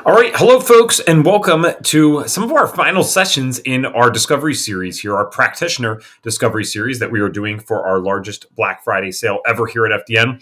All right, hello, folks, and welcome to some of our final sessions in our Discovery Series here, our Practitioner Discovery Series that we are doing for our largest Black Friday sale ever here at FDN.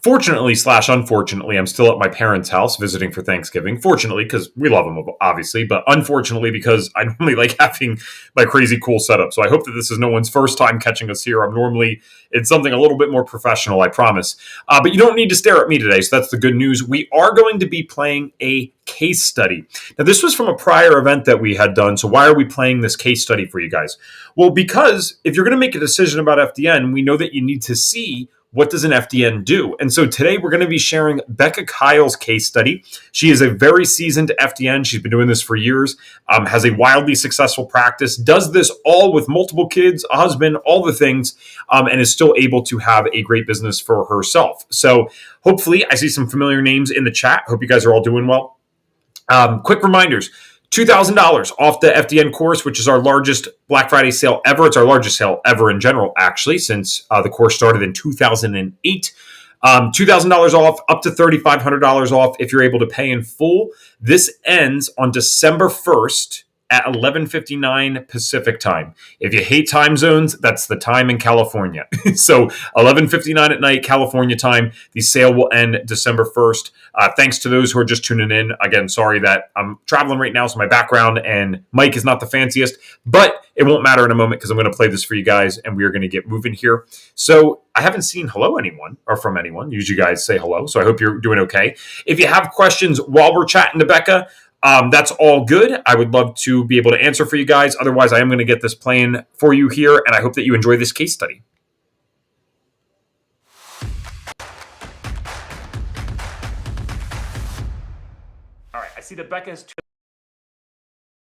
Fortunately slash unfortunately, I'm still at my parents' house visiting for Thanksgiving. Fortunately, because we love them, obviously, but unfortunately, because I normally like having my crazy cool setup. So I hope that this is no one's first time catching us here. I'm normally in something a little bit more professional, I promise. But you don't need to stare at me today, so that's the good news. We are going to be playing a case study. Now, this was from a prior event that we had done. So why are we playing this case study for you guys? Well, because if you're going to make a decision about FDN, we know that you need to see what does an FDN do? And so today we're going to be sharing Becca Kyle's case study. She is a very seasoned FDN. She's been doing this for years, has a wildly successful practice, does this all with multiple kids, a husband, all the things, and is still able to have a great business for herself. So hopefully I see some familiar names in the chat. Hope you guys are all doing well. Quick reminders. $2,000 off the FDN course, which is our largest Black Friday sale ever. It's our largest sale ever in general, actually, since the course started in 2008. $2,000 off, up to $3,500 off if you're able to pay in full. This ends on December 1st at 11:59 Pacific time. If you hate time zones, that's the time in California. So 11:59 at night, California time. The sale will end December 1st. Thanks to those who are just tuning in. Again, sorry that I'm traveling right now, so my background and mic is not the fanciest, but it won't matter in a moment because I'm going to play this for you guys and we are going to get moving here. So I haven't seen hello anyone or from anyone. Usually you guys say hello, so I hope you're doing okay. If you have questions while we're chatting to Becca, that's all good. I would love to be able to answer for you guys. Otherwise, I am going to get this playing for you here, and I hope that you enjoy this case study. All right, I see that Becca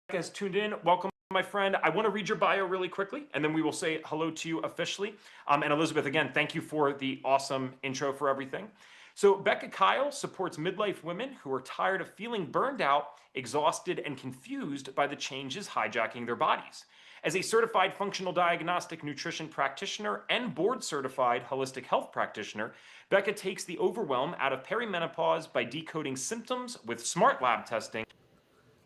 has tuned in. Welcome, my friend. I want to read your bio really quickly, and then we will say hello to you officially. And Elizabeth, again, thank you for the awesome intro for everything. So Becca Kyle supports midlife women who are tired of feeling burned out, exhausted, and confused by the changes hijacking their bodies. As a certified functional diagnostic nutrition practitioner and board-certified holistic health practitioner, Becca takes the overwhelm out of perimenopause by decoding symptoms with smart lab testing.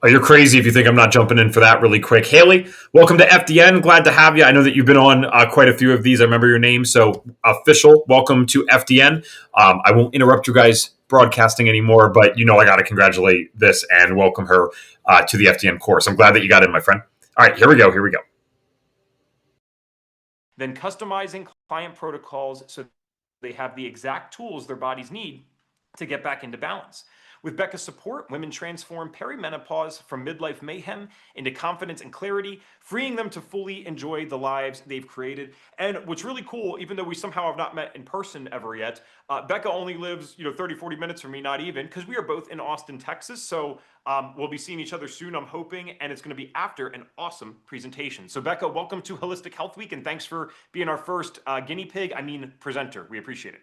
Oh, you're crazy if you think I'm not jumping in for that really quick. Haley, welcome to FDN. Glad to have you. I know that you've been on quite a few of these. I remember your name. So official, welcome to FDN. I won't interrupt you guys broadcasting anymore, but I got to congratulate this and welcome her to the FDN course. I'm glad that you got in, my friend. All right, here we go. Then customizing client protocols so they have the exact tools their bodies need to get back into balance. With Becca's support, women transform perimenopause from midlife mayhem into confidence and clarity, freeing them to fully enjoy the lives they've created. And what's really cool, even though we somehow have not met in person ever yet, Becca only lives 30, 40 minutes from me, not even, because we are both in Austin, Texas. So we'll be seeing each other soon, I'm hoping, and it's going to be after an awesome presentation. So Becca, welcome to Holistic Health Week, and thanks for being our first presenter. We appreciate it.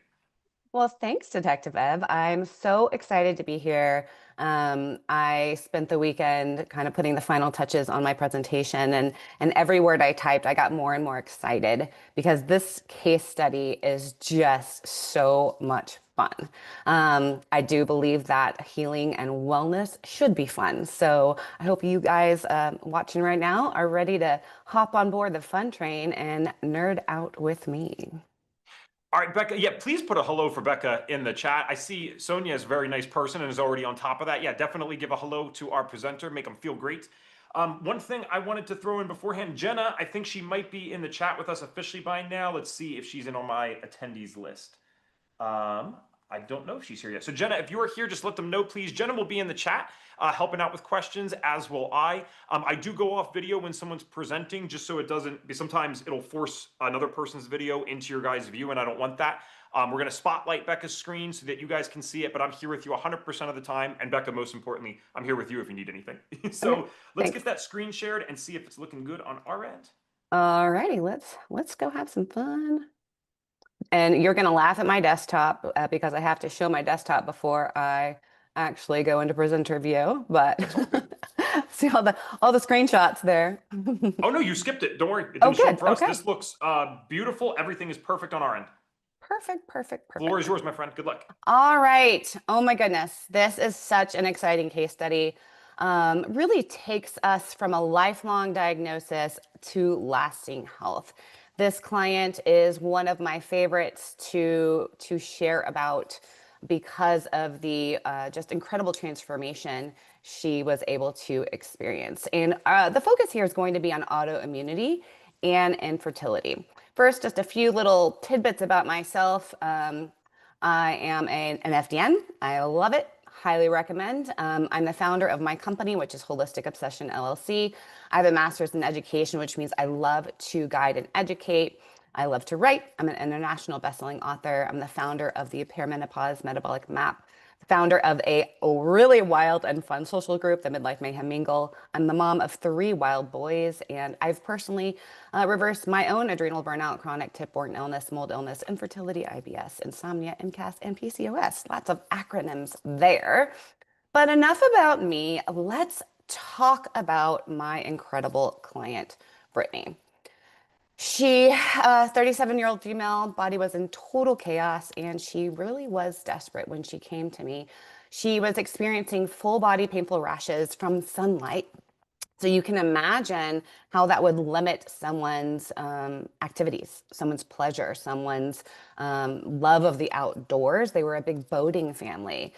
Well, thanks, Detective Eb. I'm so excited to be here. I spent the weekend kind of putting the final touches on my presentation, and every word I typed, I got more and more excited because this case study is just so much fun. I do believe that healing and wellness should be fun. So I hope you guys watching right now are ready to hop on board the fun train and nerd out with me. All right, Becca, please put a hello for Becca in the chat. I see Sonia is a very nice person and is already on top of that. Definitely give a hello to our presenter, make them feel great. One thing I wanted to throw in beforehand, Jenna, I think she might be in the chat with us officially by now. Let's see if she's in on my attendees list. I don't know if she's here yet. So Jenna, if you are here, just let them know, please. Jenna will be in the chat helping out with questions, as will I. I do go off video when someone's presenting, just so it doesn't, sometimes it'll force another person's video into your guys' view, and I don't want that. We're going to spotlight Becca's screen so that you guys can see it, but I'm here with you 100% of the time. And Becca, most importantly, I'm here with you if you need anything. So let's get that screen shared and see if it's looking good on our end. All righty, let's go have some fun. And you're going to laugh at my desktop because I have to show my desktop before I actually go into presenter view, but see all the screenshots there. Oh no, you skipped it. Don't worry. It didn't show up for us. This looks beautiful. Everything is perfect on our end. Perfect, perfect, Floor is perfect. yours, my friend. Good luck. All right. Oh my goodness. This is such an exciting case study. Really takes us from a lifelong diagnosis to lasting health. This client is one of my favorites to share about because of the just incredible transformation she was able to experience. And the focus here is going to be on autoimmunity and infertility. First, just a few little tidbits about myself. I am an FDN. I love it. Highly recommend. I'm the founder of my company, which is Holistic Obsession LLC. I have a master's in education, which means I love to guide and educate. I love to write. I'm an international bestselling author. I'm the founder of the Perimenopause Metabolic Map, founder of a really wild and fun social group, the Midlife Mayhem Mingle. I'm the mom of three wild boys, and I've personally reversed my own adrenal burnout, chronic tip-borne illness, mold illness, infertility, IBS, insomnia, MCAS, and PCOS. Lots of acronyms there. But enough about me. Let's talk about my incredible client, Brittany. She, 37-year-old female, body was in total chaos, and she really was desperate when she came to me. She was experiencing full body painful rashes from sunlight. So you can imagine how that would limit someone's activities, someone's pleasure, someone's love of the outdoors. They were a big boating family.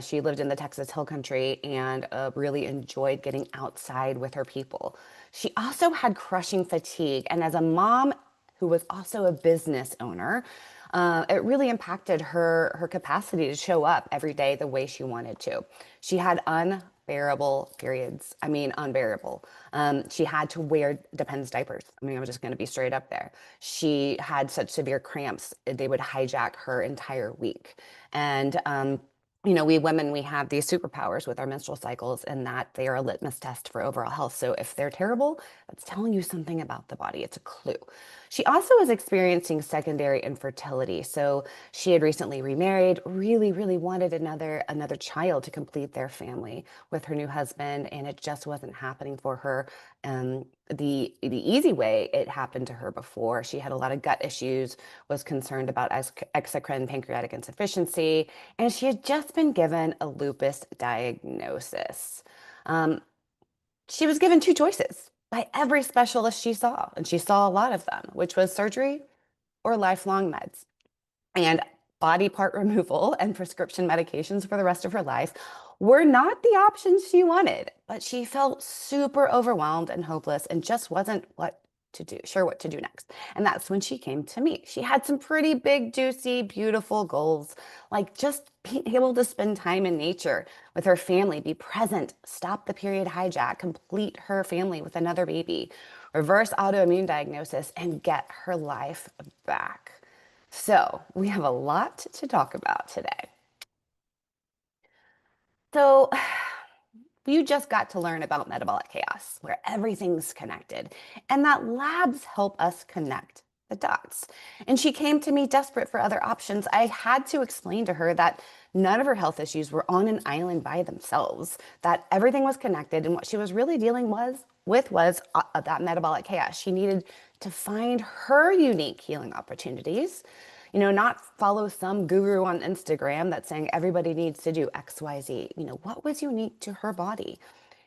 She lived in the Texas Hill Country and really enjoyed getting outside with her people. She also had crushing fatigue. And as a mom who was also a business owner, it really impacted her capacity to show up every day the way she wanted to. She had unbearable periods. I mean, unbearable. She had to wear Depends diapers. I mean, I'm just going to be straight up there. She had such severe cramps, they would hijack her entire week. And we women, we have these superpowers with our menstrual cycles, and that they are a litmus test for overall health. So if they're terrible, that's telling you something about the body. It's a clue. She also was experiencing secondary infertility. So she had recently remarried, really, really wanted another child to complete their family with her new husband, and it just wasn't happening for her. The easy way it happened to her before. She had a lot of gut issues, was concerned about exocrine pancreatic insufficiency, and she had just been given a lupus diagnosis. Um, she was given two choices by every specialist she saw, and she saw a lot of them, which was surgery or lifelong meds. And body part removal and prescription medications for the rest of her life were not the options she wanted, but she felt super overwhelmed and hopeless and just wasn't sure what to do next. And that's when she came to me. She had some pretty big, juicy, beautiful goals, like just being able to spend time in nature with her family, be present, stop the period hijack, complete her family with another baby, reverse autoimmune diagnosis, and get her life back. So we have a lot to talk about today. So you just got to learn about metabolic chaos, where everything's connected, and that labs help us connect the dots. And she came to me desperate for other options. I had to explain to her that none of her health issues were on an island by themselves, that everything was connected, and what she was really dealing with was that metabolic chaos. She needed to find her unique healing opportunities, not follow some guru on Instagram that's saying everybody needs to do XYZ. What was unique to her body?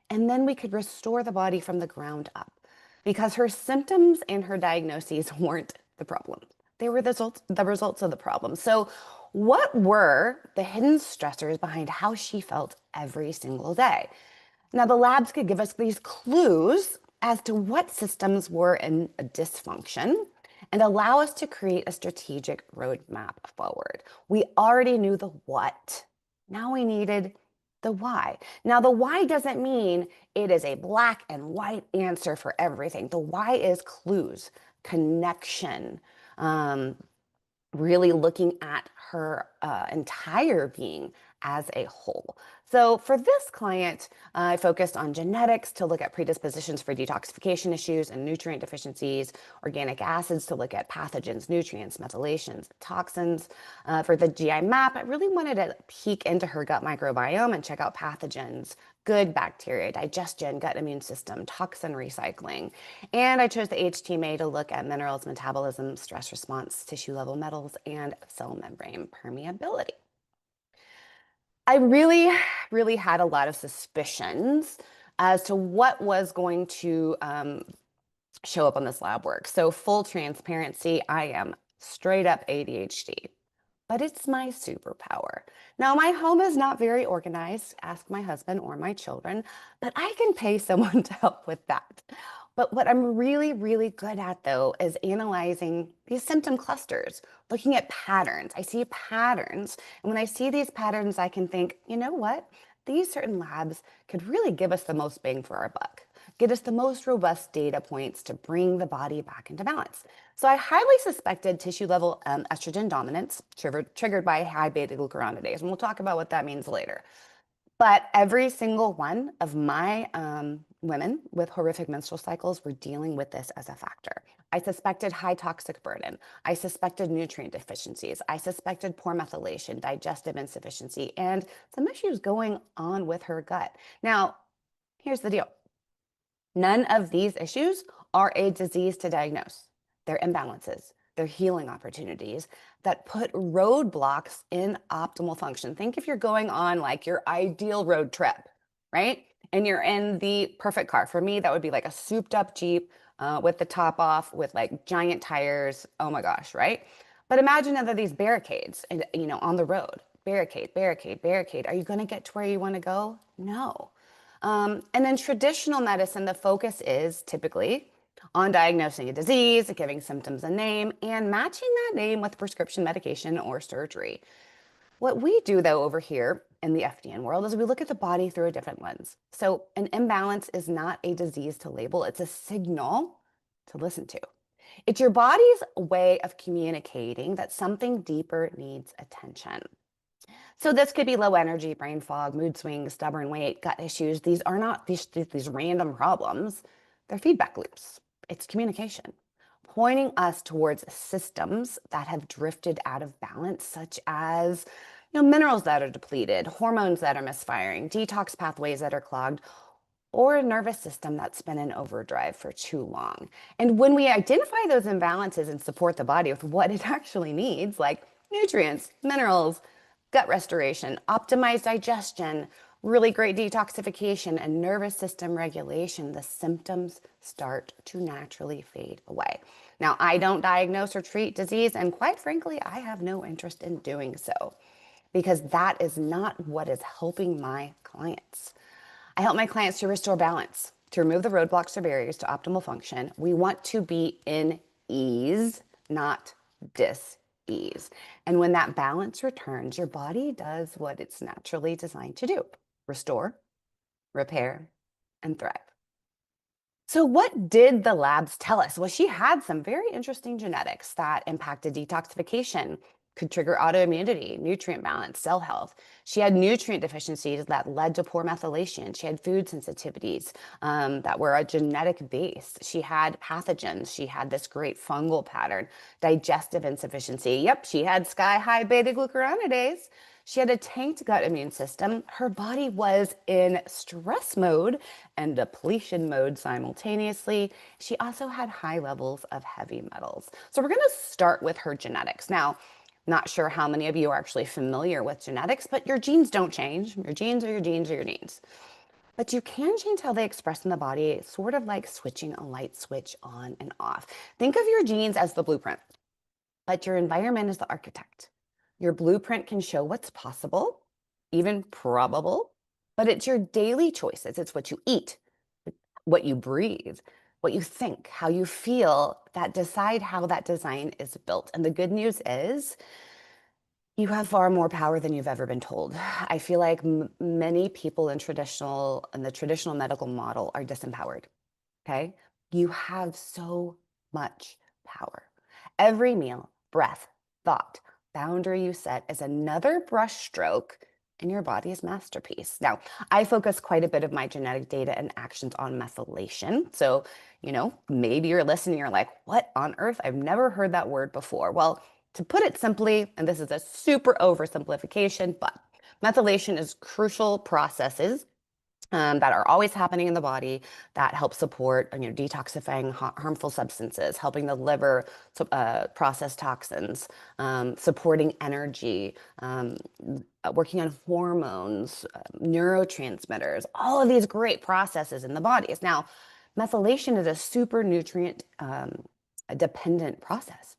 And then we could restore the body from the ground up because her symptoms and her diagnoses weren't the problem. They were the results of the problem. So, what were the hidden stressors behind how she felt every single day? Now, the labs could give us these clues as to what systems were in a dysfunction and allow us to create a strategic roadmap forward. We already knew the what. Now we needed the why. Now, the why doesn't mean it is a black and white answer for everything. The why is clues, connection, really looking at her entire being as a whole. So for this client, I focused on genetics to look at predispositions for detoxification issues and nutrient deficiencies, organic acids to look at pathogens, nutrients, methylations, toxins. For the GI map, I really wanted to peek into her gut microbiome and check out pathogens, good bacteria, digestion, gut immune system, toxin recycling. And I chose the HTMA to look at minerals, metabolism, stress response, tissue level metals, and cell membrane permeability. I really had a lot of suspicions as to what was going to show up on this lab work. So full transparency, I am straight up ADHD, but it's my superpower. Now, my home is not very organized, ask my husband or my children, but I can pay someone to help with that. But what I'm really good at, though, is analyzing these symptom clusters, looking at patterns. I see patterns. And when I see these patterns, I can think, you know what? These certain labs could really give us the most bang for our buck, get us the most robust data points to bring the body back into balance. So I highly suspected tissue level estrogen dominance triggered by high beta glucuronidase. And we'll talk about what that means later. But every single one of my women with horrific menstrual cycles were dealing with this as a factor. I suspected high toxic burden. I suspected nutrient deficiencies. I suspected poor methylation, digestive insufficiency, and some issues going on with her gut. Now, here's the deal. None of these issues are a disease to diagnose. They're imbalances. They're healing opportunities that put roadblocks in optimal function. Think if you're going on like your ideal road trip, right? And you're in the perfect car. For me, that would be like a souped up Jeep with the top off with like giant tires. Oh my gosh, right? But imagine that these barricades, and on the road, barricade, barricade, barricade. Are you going to get to where you want to go? No. And then traditional medicine, the focus is typically on diagnosing a disease, giving symptoms a name, and matching that name with prescription medication or surgery. What we do, though, over here in the FDN world is we look at the body through a different lens. So an imbalance is not a disease to label, it's a signal to listen to. It's your body's way of communicating that something deeper needs attention. So this could be low energy, brain fog, mood swings, stubborn weight, gut issues. These are not these random problems. They're feedback loops. It's communication, pointing us towards systems that have drifted out of balance, such as minerals that are depleted, hormones that are misfiring, detox pathways that are clogged, or a nervous system that's been in overdrive for too long. And when we identify those imbalances and support the body with what it actually needs, like nutrients, minerals, gut restoration, optimized digestion, really great detoxification, and nervous system regulation, the symptoms start to naturally fade away. Now, I don't diagnose or treat disease, and quite frankly, I have no interest in doing so because that is not what is helping my clients. I help my clients to restore balance, to remove the roadblocks or barriers to optimal function. We want to be in ease, not dis-ease. And when that balance returns, your body does what it's naturally designed to do: restore, repair, and thrive. So what did the labs tell us? Well, she had some very interesting genetics that impacted detoxification, could trigger autoimmunity, nutrient balance, cell health. She had nutrient deficiencies that led to poor methylation. She had food sensitivities that were a genetic base. She had pathogens. She had this great fungal pattern, digestive insufficiency. Yep, she had sky-high beta-glucuronidase. She had a tanked gut immune system. Her body was in stress mode and depletion mode simultaneously. She also had high levels of heavy metals. So we're going to start with her genetics. Now, not sure how many of you are actually familiar with genetics, but your genes don't change. Your genes are your genes are your genes. But you can change how they express in the body, sort of like switching a light switch on and off. Think of your genes as the blueprint, but your environment is the architect. Your blueprint can show what's possible, even probable, but it's your daily choices. It's what you eat, what you breathe, what you think, how you feel that decide how that design is built. And the good news is you have far more power than you've ever been told. I feel like many people in the traditional medical model are disempowered. Okay? You have so much power. Every meal, breath, thought, boundary you set is another brushstroke in your body's masterpiece. Now, I focus quite a bit of my genetic data and actions on methylation. So, maybe you're listening, you're like, what on earth? I've never heard that word before. Well, to put it simply, and this is a super oversimplification, but methylation is crucial processes that are always happening in the body that help support, detoxifying harmful substances, helping the liver process toxins, supporting energy, working on hormones, neurotransmitters, all of these great processes in the body. Now, methylation is a super nutrient dependent process.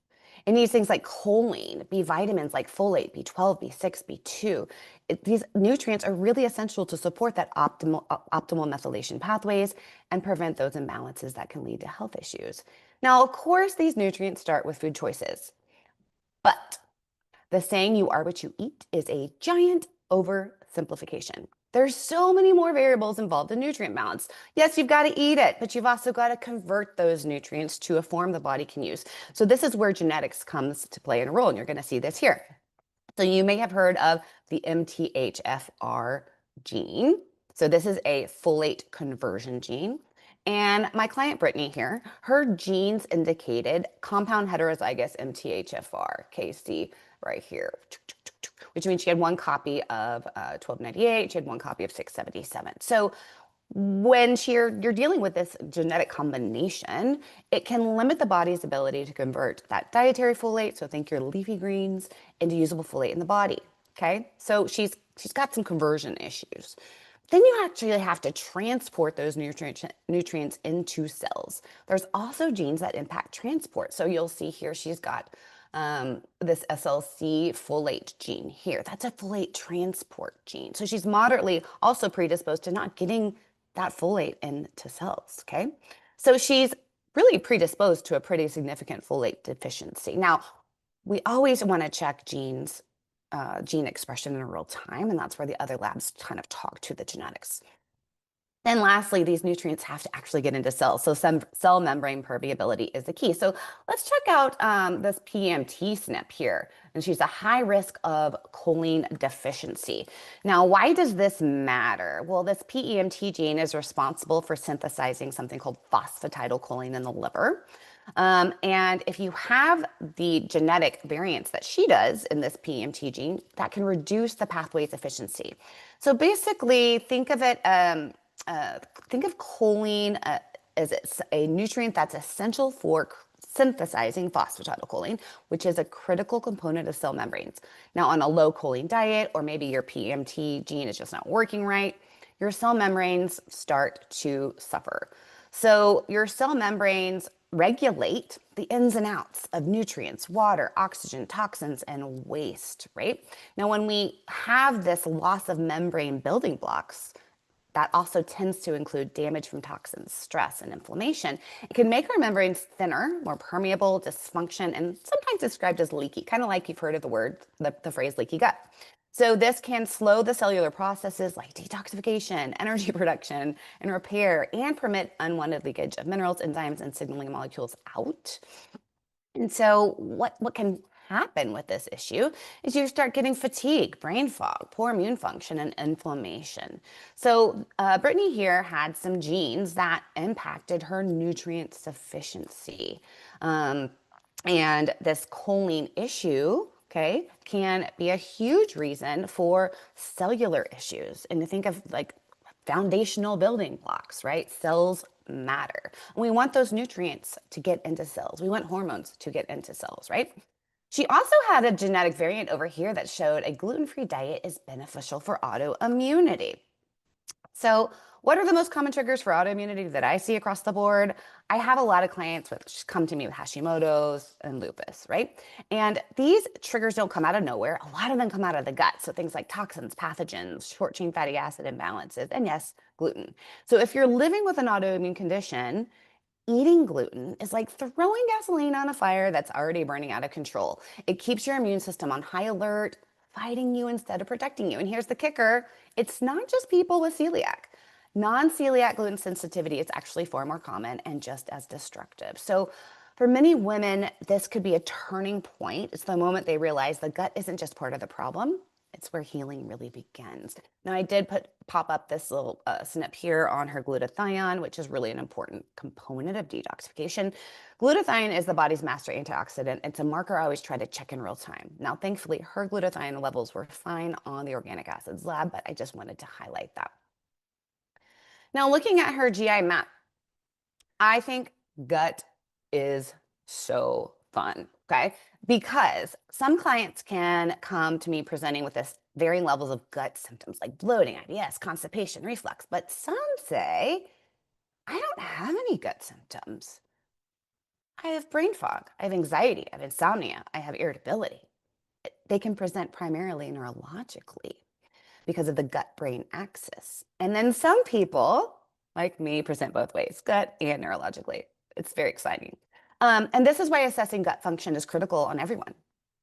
It needs things like choline, B vitamins like folate, B12, B6, B2. These nutrients are really essential to support that optimal methylation pathways and prevent those imbalances that can lead to health issues. Now, of course, these nutrients start with food choices, but the saying "you are what you eat" is a giant oversimplification. There's so many more variables involved in nutrient balance. Yes, you've got to eat it, but you've also got to convert those nutrients to a form the body can use. So this is where genetics comes to play in a role, and you're going to see this here. So you may have heard of the MTHFR gene. So this is a folate conversion gene. And my client Brittany here, her genes indicated compound heterozygous MTHFR, KC right here, which means she had one copy of 1298, she had one copy of 677. So when you're dealing with this genetic combination, it can limit the body's ability to convert that dietary folate, so think your leafy greens, into usable folate in the body. Okay, so she's got some conversion issues. Then you actually have to transport those nutrients into cells. There's also genes that impact transport. So you'll see here she's got this SLC folate gene here. That's a folate transport gene. So she's moderately also predisposed to not getting that folate into cells, okay? So she's really predisposed to a pretty significant folate deficiency. Now, we always want to check gene expression in real time, and that's where the other labs kind of talk to the genetics. Then lastly, these nutrients have to actually get into cells. So cell membrane permeability is the key. So let's check out this PMT SNP here. And she's a high risk of choline deficiency. Now, why does this matter? Well, this PEMT gene is responsible for synthesizing something called phosphatidylcholine in the liver. And if you have the genetic variants that she does in this PEMT gene, that can reduce the pathway's efficiency. So basically, think of it, think of choline as a nutrient that's essential for synthesizing phosphatidylcholine, which is a critical component of cell membranes. Now, on a low choline diet, or maybe your PMT gene is just not working right, your cell membranes start to suffer. So your cell membranes regulate the ins and outs of nutrients, water, oxygen, toxins, and waste, right? Now, when we have this loss of membrane building blocks, that also tends to include damage from toxins, stress, and inflammation. It can make our membranes thinner, more permeable, dysfunction, and sometimes described as leaky, kind of like you've heard of the phrase leaky gut. So this can slow the cellular processes like detoxification, energy production, and repair, and permit unwanted leakage of minerals, enzymes, and signaling molecules out. And so what can happen with this issue is you start getting fatigue, brain fog, poor immune function, and inflammation. So Brittany here had some genes that impacted her nutrient sufficiency. And this choline issue, okay, can be a huge reason for cellular issues. And you think of like foundational building blocks, right? Cells matter. And we want those nutrients to get into cells. We want hormones to get into cells, right? She also had a genetic variant over here that showed a gluten-free diet is beneficial for autoimmunity. So what are the most common triggers for autoimmunity that I see across the board? I have a lot of clients which come to me with Hashimoto's and lupus, right? And these triggers don't come out of nowhere. A lot of them come out of the gut. So things like toxins, pathogens, short chain fatty acid imbalances, and yes, gluten. So if you're living with an autoimmune condition, eating gluten is like throwing gasoline on a fire that's already burning out of control. It keeps your immune system on high alert, fighting you instead of protecting you. And here's the kicker. It's not just people with celiac. Non-celiac gluten sensitivity is actually far more common and just as destructive. So For many women, this could be a turning point. It's the moment they realize the gut isn't just part of the problem. It's where healing really begins. Now, I did pop up this little snip here on her glutathione, which is really an important component of detoxification. Glutathione is the body's master antioxidant. It's a marker I always try to check in real time. Now, thankfully, her glutathione levels were fine on the organic acids lab, but I just wanted to highlight that. Now, looking at her GI map, I think gut is so fun, okay? Because some clients can come to me presenting with this varying levels of gut symptoms like bloating, IBS, constipation, reflux, but some say, I don't have any gut symptoms. I have brain fog, I have anxiety, I have insomnia, I have irritability. They can present primarily neurologically because of the gut-brain axis. And then some people, like me, present both ways, gut and neurologically. It's very exciting. And this is why assessing gut function is critical on everyone,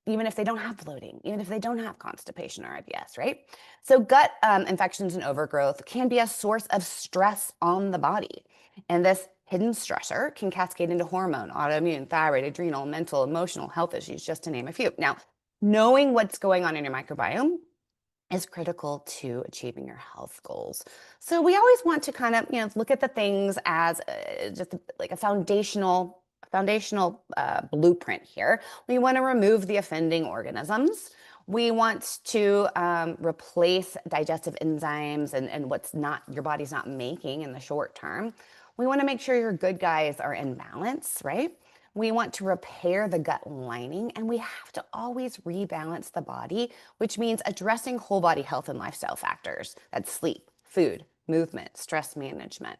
even if they don't have bloating, even if they don't have constipation or IBS, right? So gut infections and overgrowth can be a source of stress on the body. And this hidden stressor can cascade into hormone, autoimmune, thyroid, adrenal, mental, emotional health issues, just to name a few. Now, knowing what's going on in your microbiome is critical to achieving your health goals. So we always want to kind of, look at the things as just like a foundational blueprint here. We want to remove the offending organisms. We want to replace digestive enzymes and what's not your body's not making in the short term. We want to make sure your good guys are in balance, right? We want to repair the gut lining, and we have to always rebalance the body, which means addressing whole body health and lifestyle factors. That's sleep, food, movement, stress management.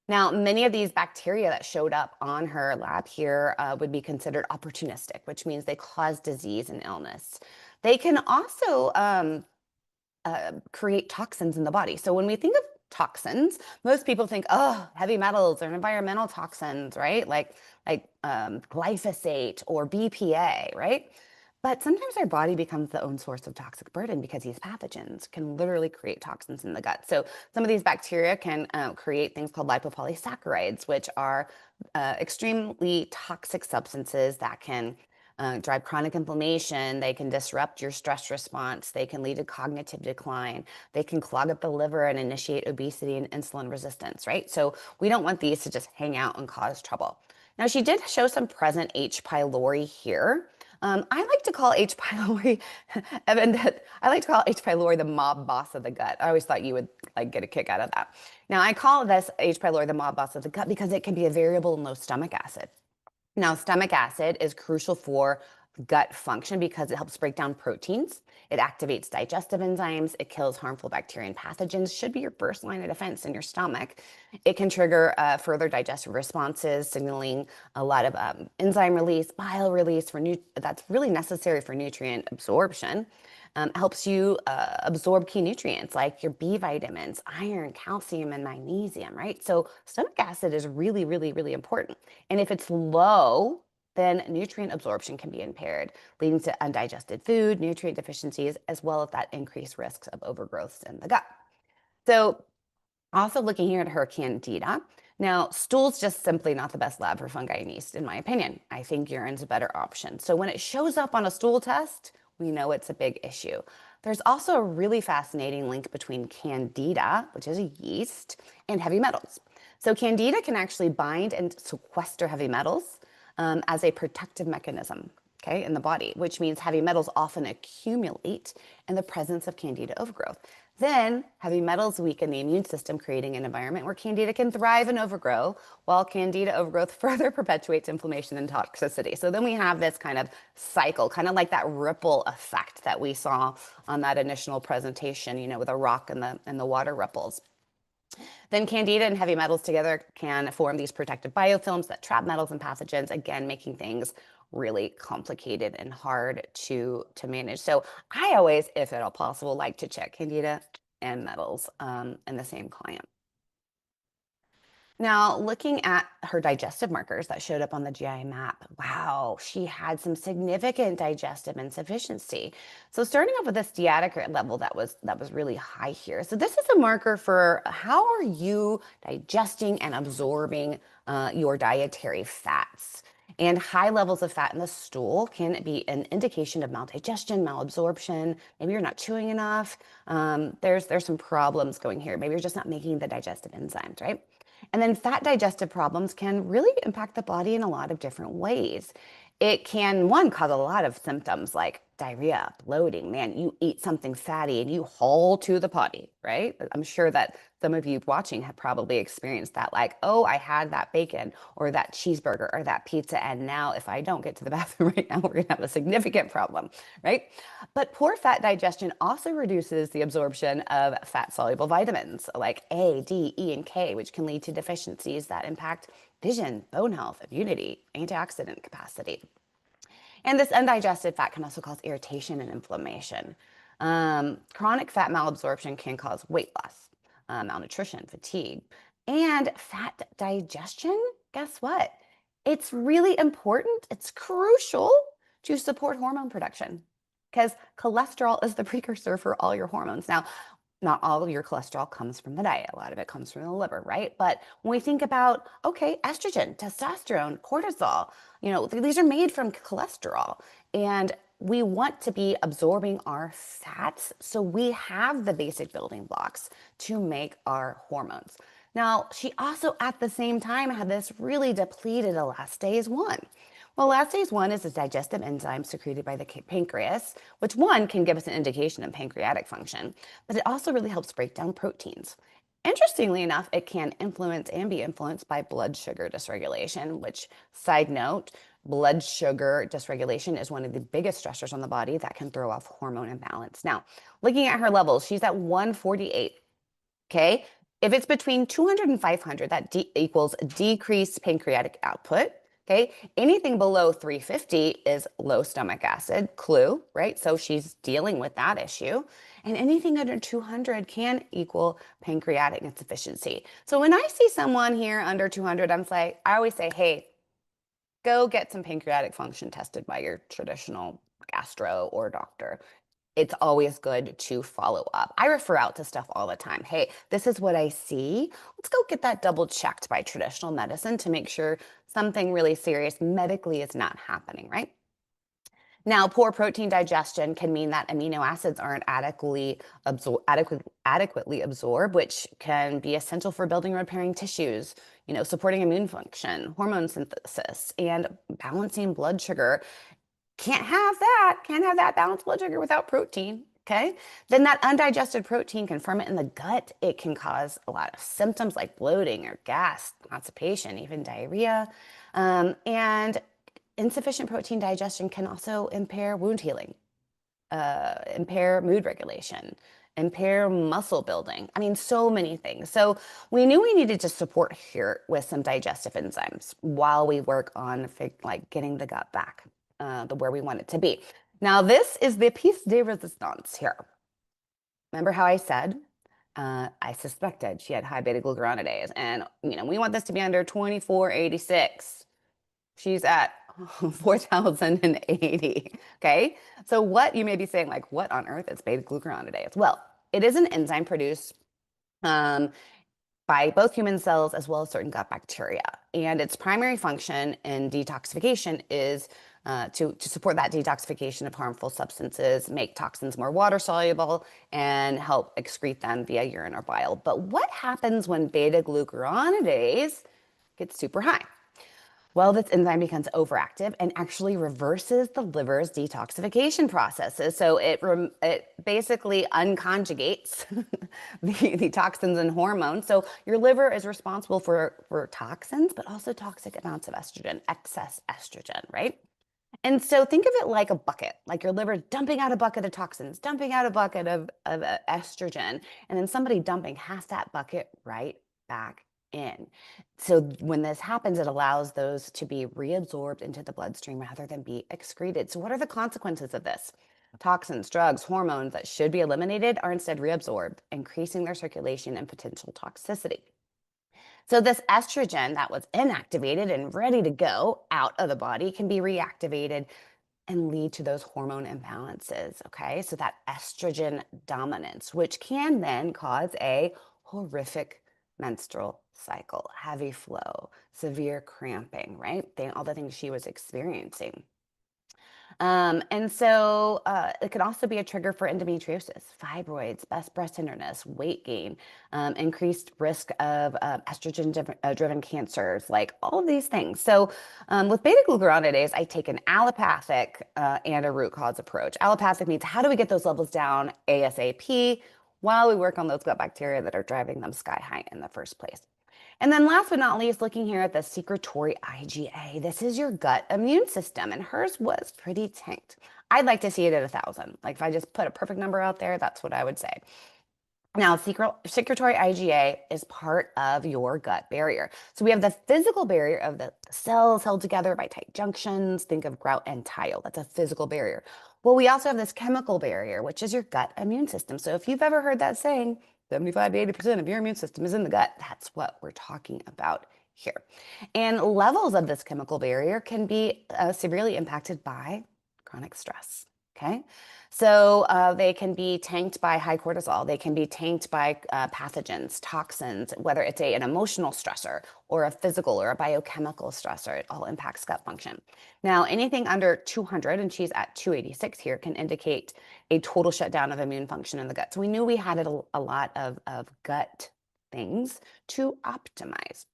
Now, many of these bacteria that showed up on her lab here would be considered opportunistic, which means they cause disease and illness. They can also create toxins in the body. So when we think of toxins, most people think, oh, heavy metals or environmental toxins, right? Like glyphosate or BPA, right? But sometimes our body becomes the own source of toxic burden because these pathogens can literally create toxins in the gut. So some of these bacteria can create things called lipopolysaccharides, which are extremely toxic substances that can drive chronic inflammation. They can disrupt your stress response. They can lead to cognitive decline. They can clog up the liver and initiate obesity and insulin resistance, right? So we don't want these to just hang out and cause trouble. Now, she did show some present H. pylori here. I like to call H. pylori, Evan, I like to call H. pylori the mob boss of the gut. I always thought you would like get a kick out of that. Now, I call this H. pylori the mob boss of the gut because it can be a variable in low stomach acid. Now, stomach acid is crucial for gut function because it helps break down proteins. It activates digestive enzymes. It kills harmful bacteria and pathogens. Should be your first line of defense in your stomach. It can trigger further digestive responses, signaling a lot of enzyme release, bile release that's really necessary for nutrient absorption. Helps you absorb key nutrients like your B vitamins, iron, calcium, and magnesium, right? So stomach acid is really, really, really important. And if it's low, then nutrient absorption can be impaired, leading to undigested food, nutrient deficiencies, as well as that increased risks of overgrowths in the gut. So also looking here at her candida. Now, stool's just simply not the best lab for fungi and yeast, in my opinion. I think urine's a better option. So when it shows up on a stool test, we know it's a big issue. There's also a really fascinating link between candida, which is a yeast, and heavy metals. So candida can actually bind and sequester heavy metals as a protective mechanism, okay, in the body, which means heavy metals often accumulate in the presence of candida overgrowth. Then heavy metals weaken the immune system, creating an environment where candida can thrive and overgrow, while candida overgrowth further perpetuates inflammation and toxicity. So then we have this kind of cycle, kind of like that ripple effect that we saw on that initial presentation, with a rock and the water ripples. Then candida and heavy metals together can form these protective biofilms that trap metals and pathogens, again, making things really complicated and hard to manage. So I always, if at all possible, like to check candida and metals in the same client. Now, looking at her digestive markers that showed up on the GI map, wow, she had some significant digestive insufficiency. So starting off with a steatocrit level that was really high here. So this is a marker for how are you digesting and absorbing your dietary fats. And high levels of fat in the stool can be an indication of maldigestion, malabsorption. Maybe you're not chewing enough. There's some problems going here. Maybe you're just not making the digestive enzymes, right? And then fat digestive problems can really impact the body in a lot of different ways. It can, one, cause a lot of symptoms like diarrhea, bloating. Man, you eat something fatty and you haul to the potty, right? I'm sure that some of you watching have probably experienced that, like, oh, I had that bacon or that cheeseburger or that pizza, and now if I don't get to the bathroom right now, we're gonna have a significant problem, right? But poor fat digestion also reduces the absorption of fat-soluble vitamins like A, D, E, and K, which can lead to deficiencies that impact vision, bone health, immunity, antioxidant capacity. And this undigested fat can also cause irritation and inflammation. Chronic fat malabsorption can cause weight loss, malnutrition, fatigue, and fat digestion. Guess what? It's really important. It's crucial to support hormone production because cholesterol is the precursor for all your hormones. Now, not all of your cholesterol comes from the diet. A lot of it comes from the liver, right? But when we think about, okay, estrogen, testosterone, cortisol, these are made from cholesterol. And we want to be absorbing our fats. So we have the basic building blocks to make our hormones. Now, she also at the same time had this really depleted elastase 1. Well, elastase 1 is a digestive enzyme secreted by the pancreas, which one can give us an indication of pancreatic function, but it also really helps break down proteins. Interestingly enough, it can influence and be influenced by blood sugar dysregulation, which, side note, blood sugar dysregulation is one of the biggest stressors on the body that can throw off hormone imbalance. Now, looking at her levels, she's at 148. Okay. If it's between 200 and 500, that equals decreased pancreatic output. Okay. Anything below 350 is low stomach acid, clue, right? So she's dealing with that issue. And anything under 200 can equal pancreatic insufficiency. So when I see someone here under 200, I always say, hey, go get some pancreatic function tested by your traditional gastro or doctor. It's always good to follow up. I refer out to stuff all the time. Hey, this is what I see. Let's go get that double checked by traditional medicine to make sure something really serious medically is not happening, right? Now, poor protein digestion can mean that amino acids aren't adequately absorbed, which can be essential for building and repairing tissues, supporting immune function, hormone synthesis, and balancing blood sugar. Can't have that balanced blood sugar without protein. Okay. Then that undigested protein can ferment in the gut. It can cause a lot of symptoms like bloating or gas, constipation, even diarrhea. And insufficient protein digestion can also impair wound healing, impair mood regulation, impair muscle building. I mean, so many things. So we knew we needed to support here with some digestive enzymes while we work on getting the gut back the where we want it to be. Now, this is the piece de resistance here. Remember how I said I suspected she had high beta glucuronidase, and we want this to be under 2486. She's at 4080. Okay, so what you may be saying, like, what on earth is beta glucuronidase? Well, it is an enzyme produced by both human cells as well as certain gut bacteria. And its primary function in detoxification is to support that detoxification of harmful substances, make toxins more water soluble, and help excrete them via urine or bile. But what happens when beta glucuronidase gets super high? Well, this enzyme becomes overactive and actually reverses the liver's detoxification processes. So it basically unconjugates the toxins and hormones. So your liver is responsible for toxins, but also toxic amounts of estrogen, excess estrogen, right? And so think of it like a bucket, like your liver dumping out a bucket of toxins, dumping out a bucket of estrogen, and then somebody dumping half that bucket right back in. So when this happens, it allows those to be reabsorbed into the bloodstream rather than be excreted. So what are the consequences of this? Toxins, drugs, hormones that should be eliminated are instead reabsorbed, increasing their circulation and potential toxicity. So this estrogen that was inactivated and ready to go out of the body can be reactivated and lead to those hormone imbalances. Okay, so that estrogen dominance, which can then cause a horrific menstrual cycle, heavy flow, severe cramping, right? All the things she was experiencing. It could also be a trigger for endometriosis, fibroids, breast tenderness, weight gain, increased risk of estrogen-driven cancers, like all of these things. So with beta-glucuronidase, I take an allopathic and a root cause approach. Allopathic means how do we get those levels down ASAP while we work on those gut bacteria that are driving them sky high in the first place. And then last but not least, looking here at the secretory IgA, this is your gut immune system, and hers was pretty tanked. I'd like to see it at 1,000. Like if I just put a perfect number out there, that's what I would say. Now, secretory IgA is part of your gut barrier. So we have the physical barrier of the cells held together by tight junctions. Think of grout and tile. That's a physical barrier. Well, we also have this chemical barrier, which is your gut immune system. So if you've ever heard that saying, 75 to 80% of your immune system is in the gut, that's what we're talking about here. And levels of this chemical barrier can be severely impacted by chronic stress. Okay. So they can be tanked by high cortisol. They can be tanked by pathogens, toxins, whether it's an emotional stressor or a physical or a biochemical stressor. It all impacts gut function. Now, anything under 200, and she's at 286 here, can indicate a total shutdown of immune function in the gut. So we knew we had a lot of gut things to optimize.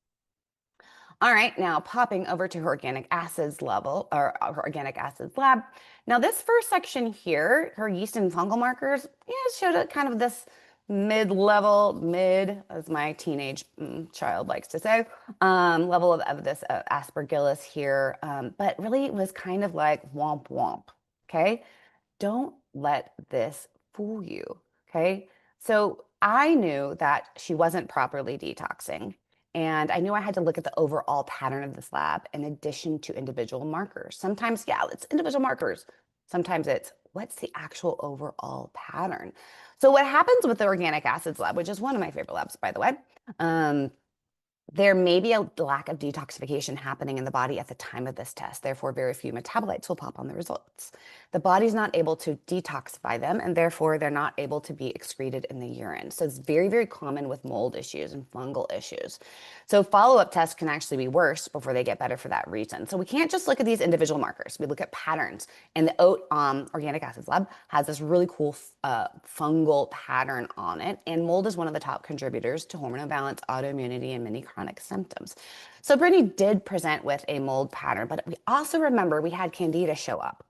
All right, now popping over to her organic acids level, or her organic acids lab. Now this first section here, her yeast and fungal markers, showed a kind of this mid-level, as my teenage child likes to say, level of this aspergillus here. But really it was kind of like womp womp, okay? Don't let this fool you, okay? So I knew that she wasn't properly detoxing. And I knew I had to look at the overall pattern of this lab in addition to individual markers. Sometimes, yeah, it's individual markers. Sometimes it's what's the actual overall pattern. So what happens with the organic acids lab, which is one of my favorite labs, by the way, there may be a lack of detoxification happening in the body at the time of this test. Therefore, very few metabolites will pop on the results. The body's not able to detoxify them, and therefore they're not able to be excreted in the urine. So it's very, very common with mold issues and fungal issues. So follow-up tests can actually be worse before they get better for that reason. So we can't just look at these individual markers. We look at patterns. And the OAT Organic Acids Lab has this really cool fungal pattern on it. And mold is one of the top contributors to hormone imbalance, autoimmunity, and many chronic symptoms. So Brittany did present with a mold pattern, but we also remember we had Candida show up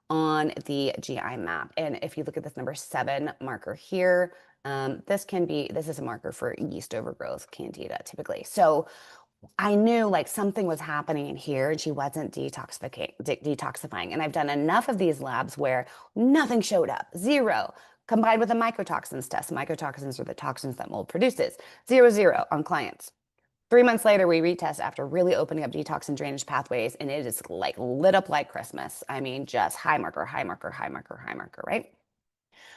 on the GI map. And if you look at this number 7 marker here, this is a marker for yeast overgrowth, Candida typically. So I knew like something was happening in here and she wasn't detoxifying. And I've done enough of these labs where nothing showed up, 0. Combined with a mycotoxins test. Mycotoxins are the toxins that mold produces. 0, 0 on clients. 3 months later, we retest after really opening up detox and drainage pathways, and it is like lit up like Christmas. I mean, just high marker, high marker, high marker, high marker, right?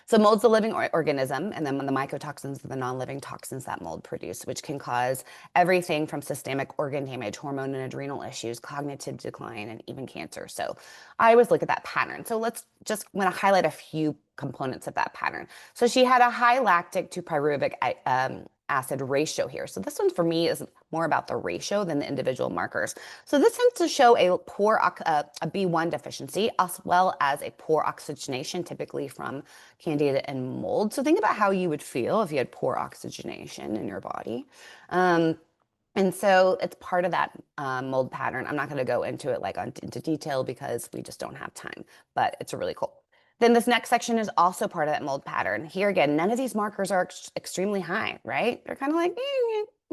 So mold's a living organism, and then the mycotoxins are the non-living toxins that mold produce, which can cause everything from systemic organ damage, hormone and adrenal issues, cognitive decline, and even cancer. So I always look at that pattern. So let's just want to highlight a few components of that pattern. So she had a high lactic to pyruvic acid ratio here. So this one for me is more about the ratio than the individual markers. So this tends to show a poor a B1 deficiency as well as a poor oxygenation, typically from candida and mold. So think about how you would feel if you had poor oxygenation in your body. And so it's part of that mold pattern. I'm not going to go into it into detail because we just don't have time, but it's really cool. Then this next section is also part of that mold pattern. Here again, none of these markers are extremely high, right? They're kind of like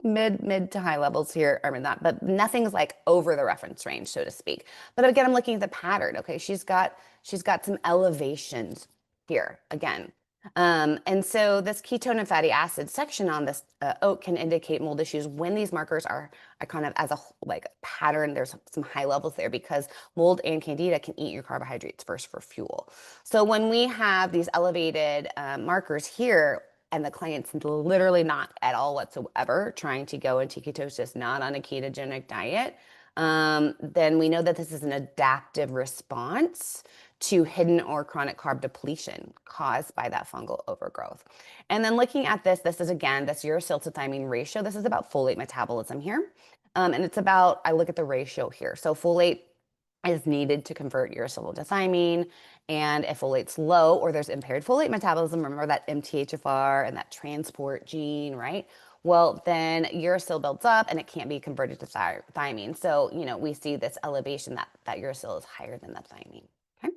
mid to high levels here, I mean not, but nothing's like over the reference range, so to speak. But again, I'm looking at the pattern. Okay, she's got some elevations here again. And so this ketone and fatty acid section on this oat can indicate mold issues when these markers are kind of as a like pattern. There's some high levels there because mold and candida can eat your carbohydrates first for fuel. So when we have these elevated markers here, and the client's literally not at all whatsoever trying to go into ketosis, not on a ketogenic diet, then we know that this is an adaptive response to hidden or chronic carb depletion caused by that fungal overgrowth. And then looking at this, this is again, this uracil to thymine ratio. This is about folate metabolism here. And it's about, I look at the ratio here. So folate is needed to convert uracil to thymine. And if folate's low or there's impaired folate metabolism, remember that MTHFR and that transport gene, right? Well, then uracil builds up and it can't be converted to thymine. So, we see this elevation that uracil is higher than the thymine. Okay.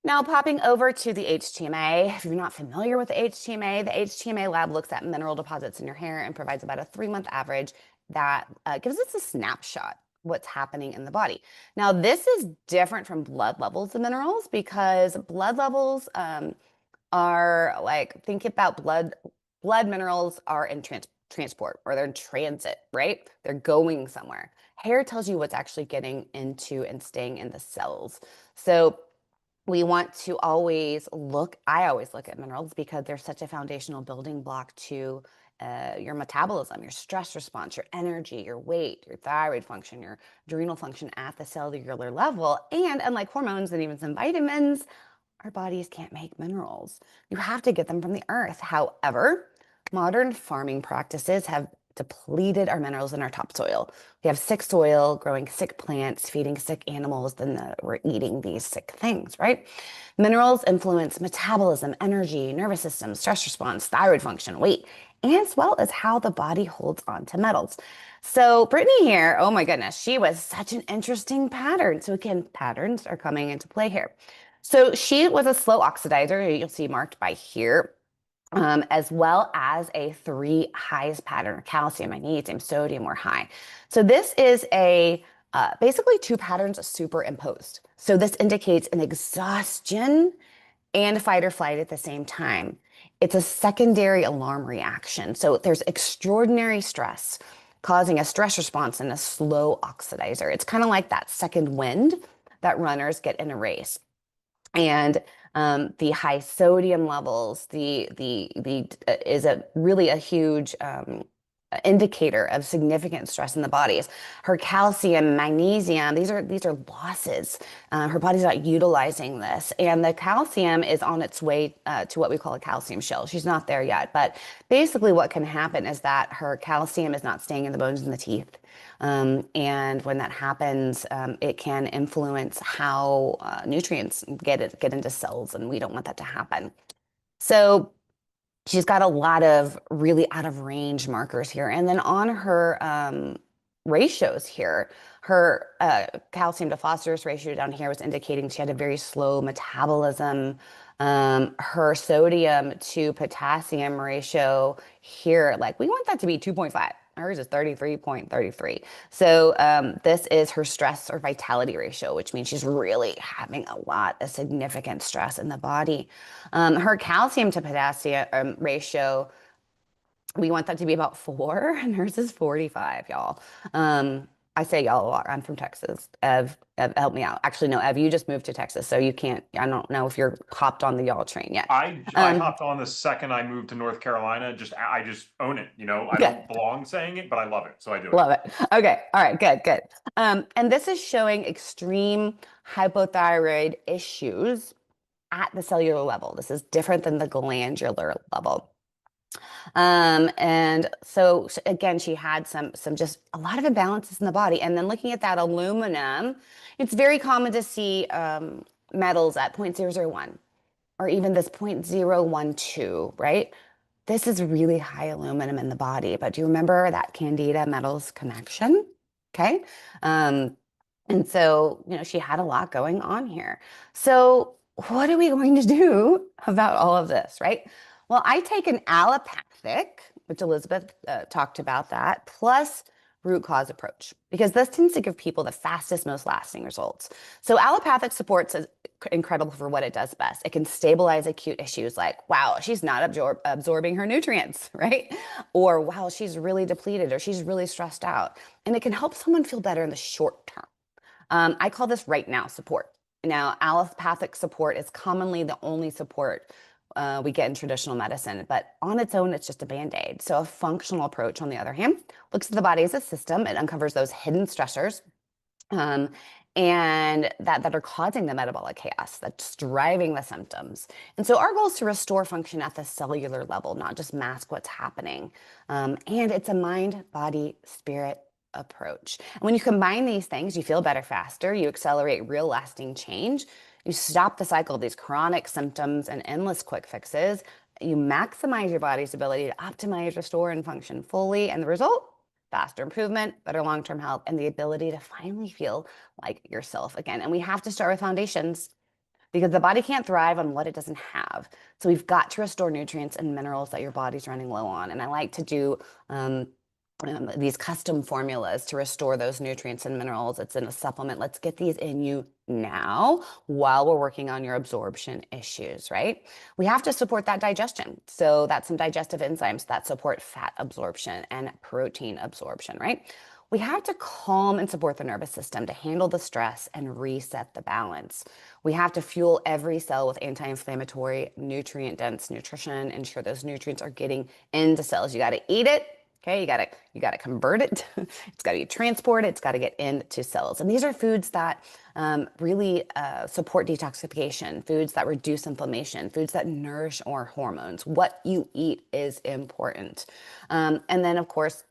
Now, popping over to the HTMA, if you're not familiar with the HTMA lab looks at mineral deposits in your hair and provides about a 3-month average that gives us a snapshot what's happening in the body. Now, this is different from blood levels of minerals because blood levels are like, think about blood minerals are in transport or they're in transit, right? They're going somewhere. Hair tells you what's actually getting into and staying in the cells. So we want to always I always look at minerals because they're such a foundational building block to your metabolism, your stress response, your energy, your weight, your thyroid function, your adrenal function at the cellular level. And unlike hormones and even some vitamins, our bodies can't make minerals. You have to get them from the earth. However, modern farming practices have depleted our minerals in our topsoil. We have sick soil, growing sick plants, feeding sick animals, then we're eating these sick things, right? Minerals influence metabolism, energy, nervous system, stress response, thyroid function, weight, as well as how the body holds on to metals. So Brittany here, oh my goodness, she was such an interesting pattern. So again, patterns are coming into play here. So she was a slow oxidizer, you'll see marked by here, as well as a 3 highs pattern: calcium, magnesium, sodium were high. So this is basically 2 patterns superimposed. So this indicates an exhaustion and fight or flight at the same time. It's a secondary alarm reaction. So there's extraordinary stress causing a stress response and a slow oxidizer. It's kind of like that second wind that runners get in a race. And the high sodium levels, is really a huge indicator of significant stress in the bodies. Her calcium, magnesium, these are losses. Her body's not utilizing this, and the calcium is on its way to what we call a calcium shell. She's not there yet, but basically what can happen is that her calcium is not staying in the bones and the teeth. And when that happens, it can influence how nutrients get into cells, and we don't want that to happen. So she's got a lot of really out of range markers here. And then on her ratios here, her calcium to phosphorus ratio down here was indicating she had a very slow metabolism. Her sodium to potassium ratio here, like we want that to be 2.5. Hers is 33.33. So this is her stress or vitality ratio, which means she's really having a lot of significant stress in the body. Her calcium to potassium ratio, we want that to be about 4, and hers is 45, y'all. I say y'all a lot. I'm from Texas. Ev, help me out. Actually, no, Ev, you just moved to Texas, so you can't. I don't know if you're hopped on the y'all train yet. I hopped on the second I moved to North Carolina. I just own it. I Good. don't belong saying it, but I love it, so I do it. Love it. Okay. All right. Good. Good. And this is showing extreme hypothyroid issues at the cellular level. This is different than the glandular level. And so again, she had some just a lot of imbalances in the body. And then looking at that aluminum, it's very common to see metals at 0.001 or even this 0.012, right? This is really high aluminum in the body. But do you remember that candida metals connection? Okay. And so, she had a lot going on here. So what are we going to do about all of this, right? Well, I take an allopathic, which Elizabeth talked about that, plus root cause approach, because this tends to give people the fastest, most lasting results. So allopathic supports is incredible for what it does best. It can stabilize acute issues like, wow, she's not absorbing her nutrients, right? Or wow, she's really depleted, or she's really stressed out. And it can help someone feel better in the short term. I call this right now support. Now, allopathic support is commonly the only support we get in traditional medicine, but on its own, it's just a Band-Aid. So a functional approach, on the other hand, looks at the body as a system. It uncovers those hidden stressors Um, and that are causing the metabolic chaos that's driving the symptoms. And so our goal is to restore function at the cellular level, not just mask what's happening. And it's a mind, body, spirit approach. And when you combine these things, you feel better faster, you accelerate real lasting change, you stop the cycle of these chronic symptoms and endless quick fixes, you maximize your body's ability to optimize, restore, and function fully. And the result? Faster improvement, better long-term health, and the ability to finally feel like yourself again. And we have to start with foundations because the body can't thrive on what it doesn't have. So we've got to restore nutrients and minerals that your body's running low on. And I like to do these custom formulas to restore those nutrients and minerals. It's in a supplement. Let's get these in you now while we're working on your absorption issues, right? We have to support that digestion. So that's some digestive enzymes that support fat absorption and protein absorption, right? We have to calm and support the nervous system to handle the stress and reset the balance. We have to fuel every cell with anti-inflammatory, nutrient-dense nutrition, ensure those nutrients are getting into cells. You got to eat it. Okay, you got to convert it. It's got to be transported. It's got to get into cells. And these are foods that really support detoxification, foods that reduce inflammation, foods that nourish our hormones. What you eat is important. And then, of course,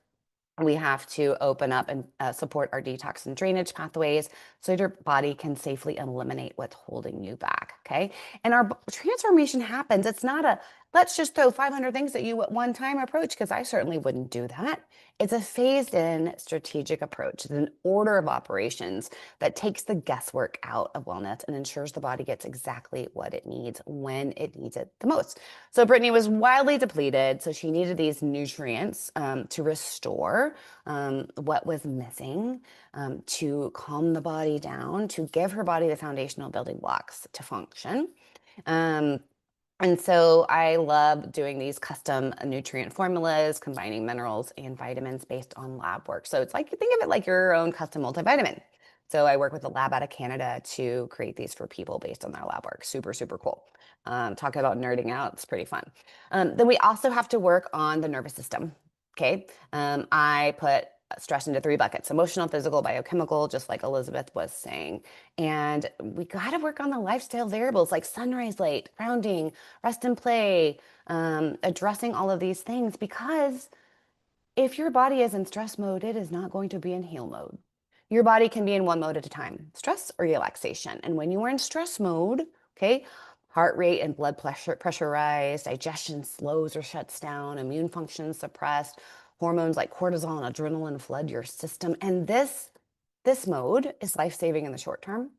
we have to open up and support our detox and drainage pathways so your body can safely eliminate what's holding you back. Okay. And our transformation happens. It's not a let's just throw 500 things at you at one time approach, because I certainly wouldn't do that. It's a phased in strategic approach. It's an order of operations that takes the guesswork out of wellness and ensures the body gets exactly what it needs when it needs it the most. So Brittany was wildly depleted, so she needed these nutrients to restore what was missing, to calm the body down, to give her body the foundational building blocks to function. Um, and so I love doing these custom nutrient formulas, combining minerals and vitamins based on lab work. So it's like, think of it like your own custom multivitamin. So I work with a lab out of Canada to create these for people based on their lab work. Super, super cool. Talking about nerding out, it's pretty fun. Then we also have to work on the nervous system. Okay. I put stress into three buckets: emotional, physical, biochemical, just like Elizabeth was saying. And we got to work on the lifestyle variables like sunrise light, grounding, rest and play, addressing all of these things, because if your body is in stress mode, it is not going to be in heal mode. Your body can be in one mode at a time, stress or relaxation. And when you are in stress mode, okay, heart rate and blood pressure rise, digestion slows or shuts down, immune function suppressed, hormones like cortisol and adrenaline flood your system. And this mode is life-saving in the short term,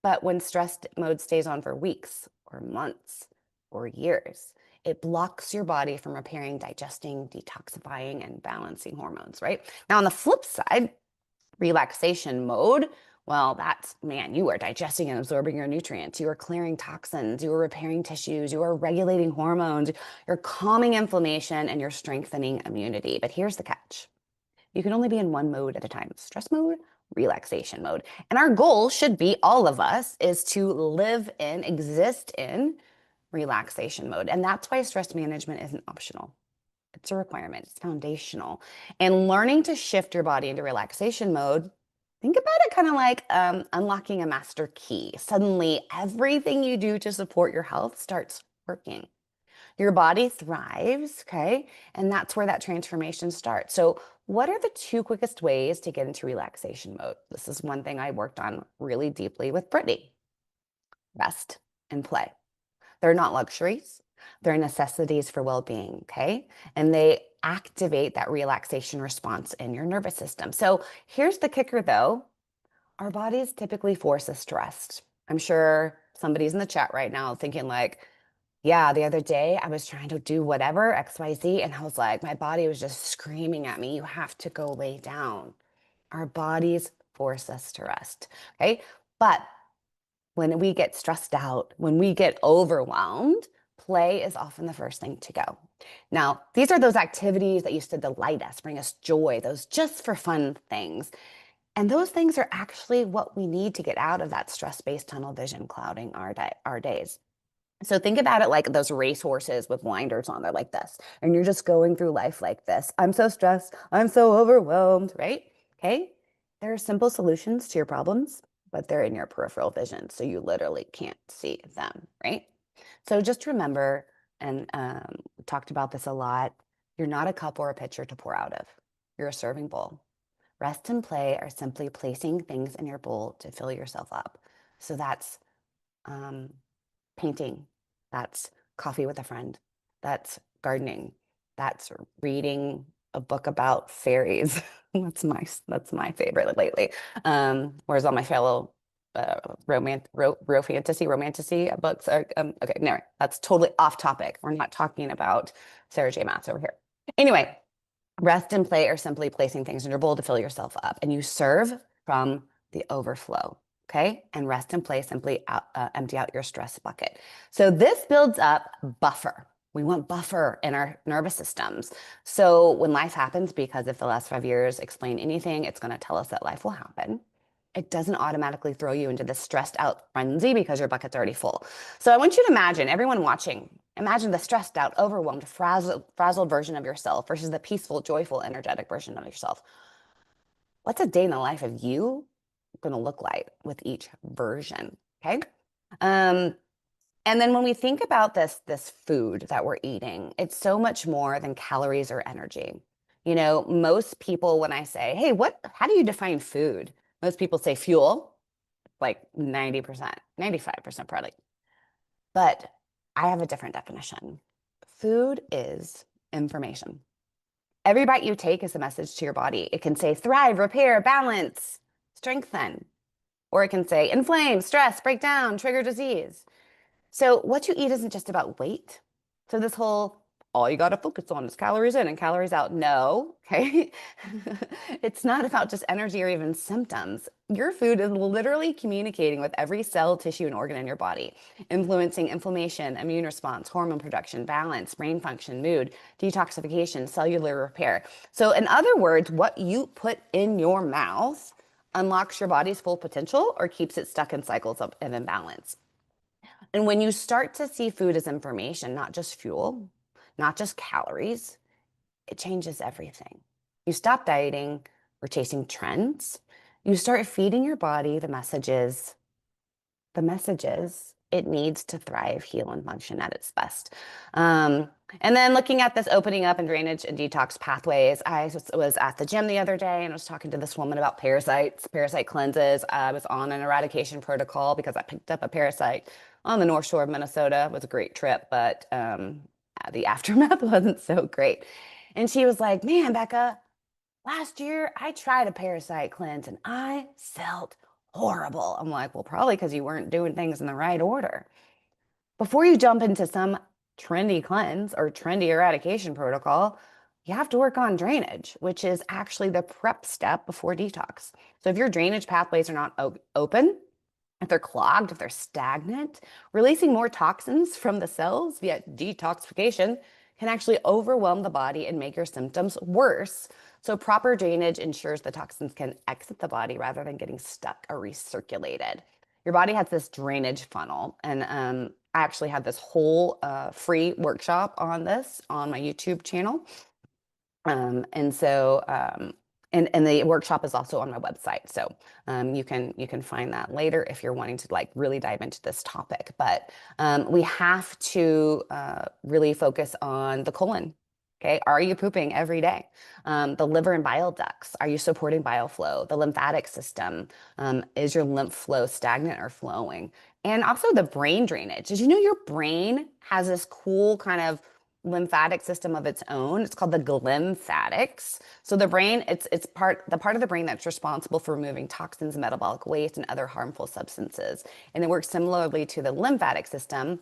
but when stress mode stays on for weeks or months or years, it blocks your body from repairing, digesting, detoxifying, and balancing hormones, right? Now, on the flip side, relaxation mode, well, that's, man, you are digesting and absorbing your nutrients. You are clearing toxins. You are repairing tissues. You are regulating hormones. You're calming inflammation and you're strengthening immunity. But here's the catch. You can only be in one mode at a time: stress mode, relaxation mode. And our goal should be, all of us, is to live in, exist in relaxation mode. And that's why stress management isn't optional. It's a requirement. It's foundational. And learning to shift your body into relaxation mode, think about it kind of like unlocking a master key. Suddenly, everything you do to support your health starts working. Your body thrives, okay? And that's where that transformation starts. So, what are the two quickest ways to get into relaxation mode? This is one thing I worked on really deeply with Brittany: rest and play. They're not luxuries, they're necessities for well being, okay? And they activate that relaxation response in your nervous system. So, here's the kicker though: our bodies typically force us to rest. I'm sure somebody's in the chat right now thinking, like, yeah, the other day I was trying to do whatever, XYZ, and I was like, my body was just screaming at me, you have to go lay down. Our bodies force us to rest, okay? But when we get stressed out, when we get overwhelmed, play is often the first thing to go. Now, these are those activities that used to delight us, bring us joy, those just for fun things. And those things are actually what we need to get out of that stress-based tunnel vision clouding our days. So think about it like those racehorses with blinders on. They're like this, and you're just going through life like this. I'm so stressed. I'm so overwhelmed, right? Okay. There are simple solutions to your problems, but they're in your peripheral vision, so you literally can't see them, right? So just remember, and we talked about this a lot, you're not a cup or a pitcher to pour out of. You're a serving bowl. Rest and play are simply placing things in your bowl to fill yourself up. So that's um, painting, that's coffee with a friend, that's gardening, that's reading a book about fairies. That's my favorite lately. Whereas all my fellow romantasy books are okay. No, that's totally off topic. We're not talking about Sarah J. Maas over here. Anyway, rest and play are simply placing things in your bowl to fill yourself up, and you serve from the overflow. Okay. And rest and play simply empty out your stress bucket. So this builds up buffer. We want buffer in our nervous systems. So when life happens, because if the last 5 years explain anything, it's going to tell us that life will happen. It doesn't automatically throw you into this stressed out frenzy because your bucket's already full. So I want you to imagine, everyone watching, imagine the stressed out, overwhelmed, frazzled version of yourself versus the peaceful, joyful, energetic version of yourself. What's a day in the life of you going to look like with each version? Okay. Um, and then when we think about this food that we're eating, it's so much more than calories or energy. You know, most people, when I say, hey, how do you define food? Most people say fuel, like 90%, 95% probably. But I have a different definition. Food is information. Every bite you take is a message to your body. It can say thrive, repair, balance, strengthen, or it can say inflame, stress, break down, trigger disease. So what you eat isn't just about weight. So this whole all you got to focus on is calories in and calories out. No, okay. It's not about just energy or even symptoms. Your food is literally communicating with every cell, tissue, and organ in your body, influencing inflammation, immune response, hormone production, balance, brain function, mood, detoxification, cellular repair. So in other words, what you put in your mouth unlocks your body's full potential or keeps it stuck in cycles of imbalance. And when you start to see food as information, not just fuel, not just calories, it changes everything. You stop dieting or chasing trends. You start feeding your body the messages it needs to thrive, heal, and function at its best. And then looking at this opening up and drainage and detox pathways, I was at the gym the other day and I was talking to this woman about parasites, parasite cleanses. I was on an eradication protocol because I picked up a parasite on the North Shore of Minnesota. It was a great trip, but the aftermath wasn't so great. And she was like, man, Becca, last year I tried a parasite cleanse and I felt horrible. I'm like, well, probably because you weren't doing things in the right order. Before you jump into some trendy cleanse or trendy eradication protocol, you have to work on drainage, which is actually the prep step before detox. So if your drainage pathways are not open, if they're clogged, if they're stagnant, releasing more toxins from the cells via detoxification can actually overwhelm the body and make your symptoms worse. So proper drainage ensures the toxins can exit the body rather than getting stuck or recirculated. Your body has this drainage funnel, and I actually had this whole free workshop on this on my YouTube channel. And so and the workshop is also on my website. So you can find that later if you're wanting to like really dive into this topic. But we have to really focus on the colon. Okay, are you pooping every day? The liver and bile ducts, are you supporting bile flow? The lymphatic system, is your lymph flow stagnant or flowing? And also the brain drainage. Did you know your brain has this cool kind of lymphatic system of its own? It's called the glymphatics. So the brain, it's the part of the brain that's responsible for removing toxins, metabolic waste, and other harmful substances. And it works similarly to the lymphatic system,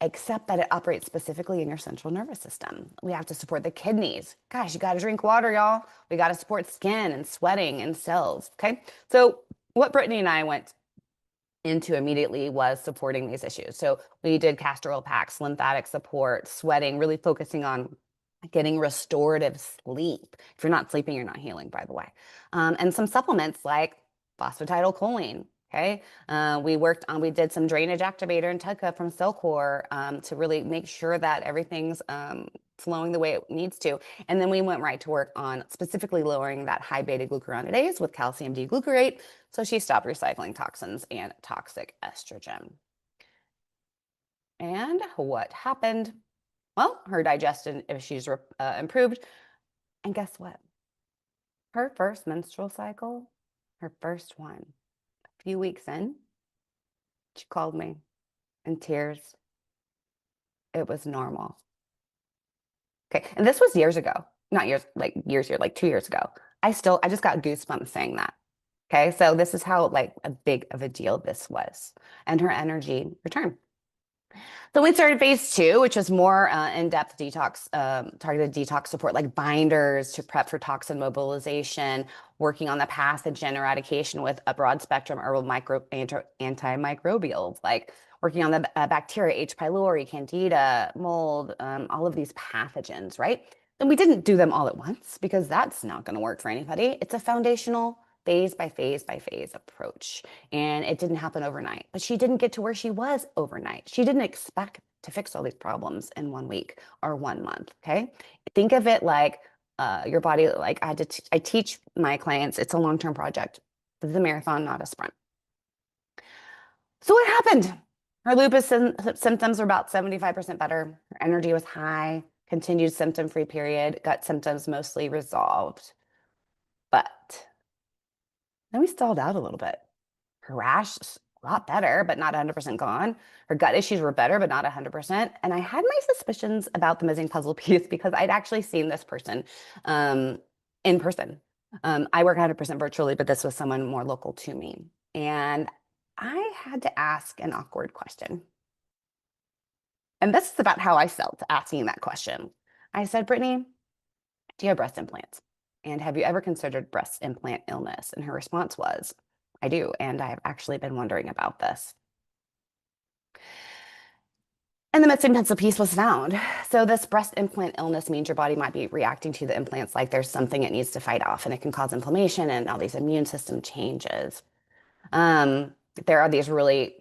except that it operates specifically in your central nervous system. We have to support the kidneys. Gosh, you got to drink water, y'all. We got to support skin and sweating and cells. Okay. So what Brittany and I went into immediately was supporting these issues. So we did castor oil packs, lymphatic support, sweating, really focusing on getting restorative sleep. If you're not sleeping, you're not healing, by the way. And some supplements like phosphatidylcholine, Okay. We did some drainage activator and TUDCA from Cellcore to really make sure that everything's flowing the way it needs to. And then we went right to work on specifically lowering that high beta glucuronidase with calcium D-glucarate. So she stopped recycling toxins and toxic estrogen. And what happened? Well, her digestion issues improved. And guess what? Her first menstrual cycle, her first one, a few weeks in, she called me in tears. It was normal. Okay. And this was years ago, not years, like years here, like 2 years ago. I just got goosebumps saying that. Okay. So this is how like a big of a deal this was. And her energy returned. So we started phase two, which was more in-depth detox, targeted detox support, like binders to prep for toxin mobilization, working on the pathogen eradication with a broad spectrum herbal antimicrobials, like working on the bacteria, H. pylori, candida, mold, all of these pathogens, right? And we didn't do them all at once because that's not going to work for anybody. It's a foundational phase by phase by phase approach. And it didn't happen overnight, but she didn't get to where she was overnight. She didn't expect to fix all these problems in 1 week or 1 month. Okay. Think of it like your body, like I teach my clients, it's a long-term project. This is a marathon, not a sprint. So what happened? Her lupus symptoms were about 75% better. Her energy was high, continued symptom-free period, gut symptoms mostly resolved. But then we stalled out a little bit. Her rash a lot better, but not 100% gone. Her gut issues were better, but not 100%. And I had my suspicions about the missing puzzle piece because I'd actually seen this person in person. I work 100% virtually, but this was someone more local to me. And I had to ask an awkward question. And this is about how I felt asking that question. I said, Brittany, do you have breast implants? And have you ever considered breast implant illness? And her response was, I do. And I've actually been wondering about this. And the missing pencil piece was found. So this breast implant illness means your body might be reacting to the implants like there's something it needs to fight off, and it can cause inflammation and all these immune system changes. Um, there are these really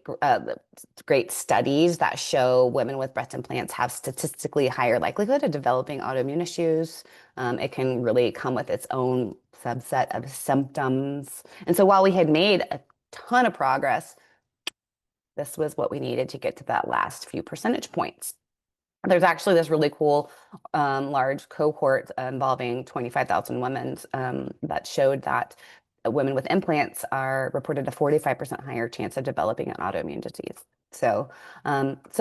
great studies that show women with breast implants have statistically higher likelihood of developing autoimmune issues. It can really come with its own subset of symptoms. And so while we had made a ton of progress, this was what we needed to get to that last few percentage points. There's actually this really cool large cohort involving 25,000 women that showed that women with implants are reported a 45% higher chance of developing an autoimmune disease. So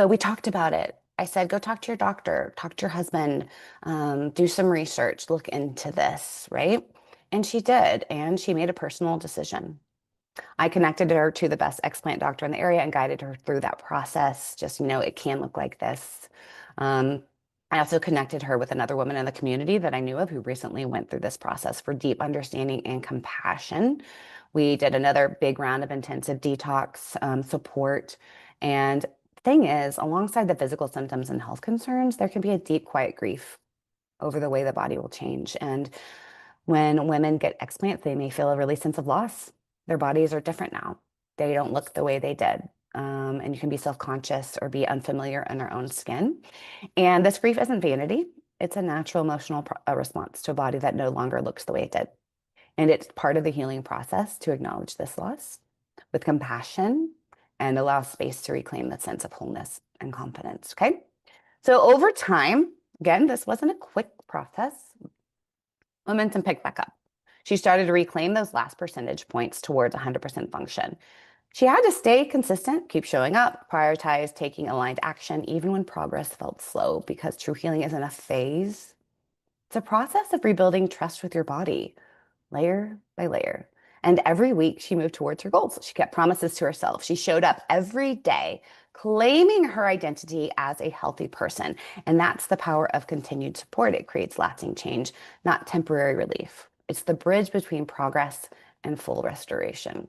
we talked about it. I said, go talk to your doctor, talk to your husband, do some research, look into this, right? And she did, and she made a personal decision. I connected her to the best explant doctor in the area and guided her through that process. Just, it can look like this. I also connected her with another woman in the community that I knew of who recently went through this process for deep understanding and compassion. We did another big round of intensive detox support. And the thing is, alongside the physical symptoms and health concerns, there can be a deep, quiet grief over the way the body will change. And when women get explants, they may feel a really sense of loss. Their bodies are different now. They don't look the way they did. And you can be self-conscious or be unfamiliar in their own skin. And this grief isn't vanity. It's a natural emotional response to a body that no longer looks the way it did. And it's part of the healing process to acknowledge this loss with compassion and allow space to reclaim that sense of wholeness and confidence. Okay. So over time, again, this wasn't a quick process. Momentum picked back up. She started to reclaim those last percentage points towards 100% function. She had to stay consistent, keep showing up, prioritize taking aligned action, even when progress felt slow, because true healing isn't a phase. It's a process of rebuilding trust with your body, layer by layer. And every week she moved towards her goals. She kept promises to herself. She showed up every day, claiming her identity as a healthy person. And that's the power of continued support. It creates lasting change, not temporary relief. It's the bridge between progress and full restoration.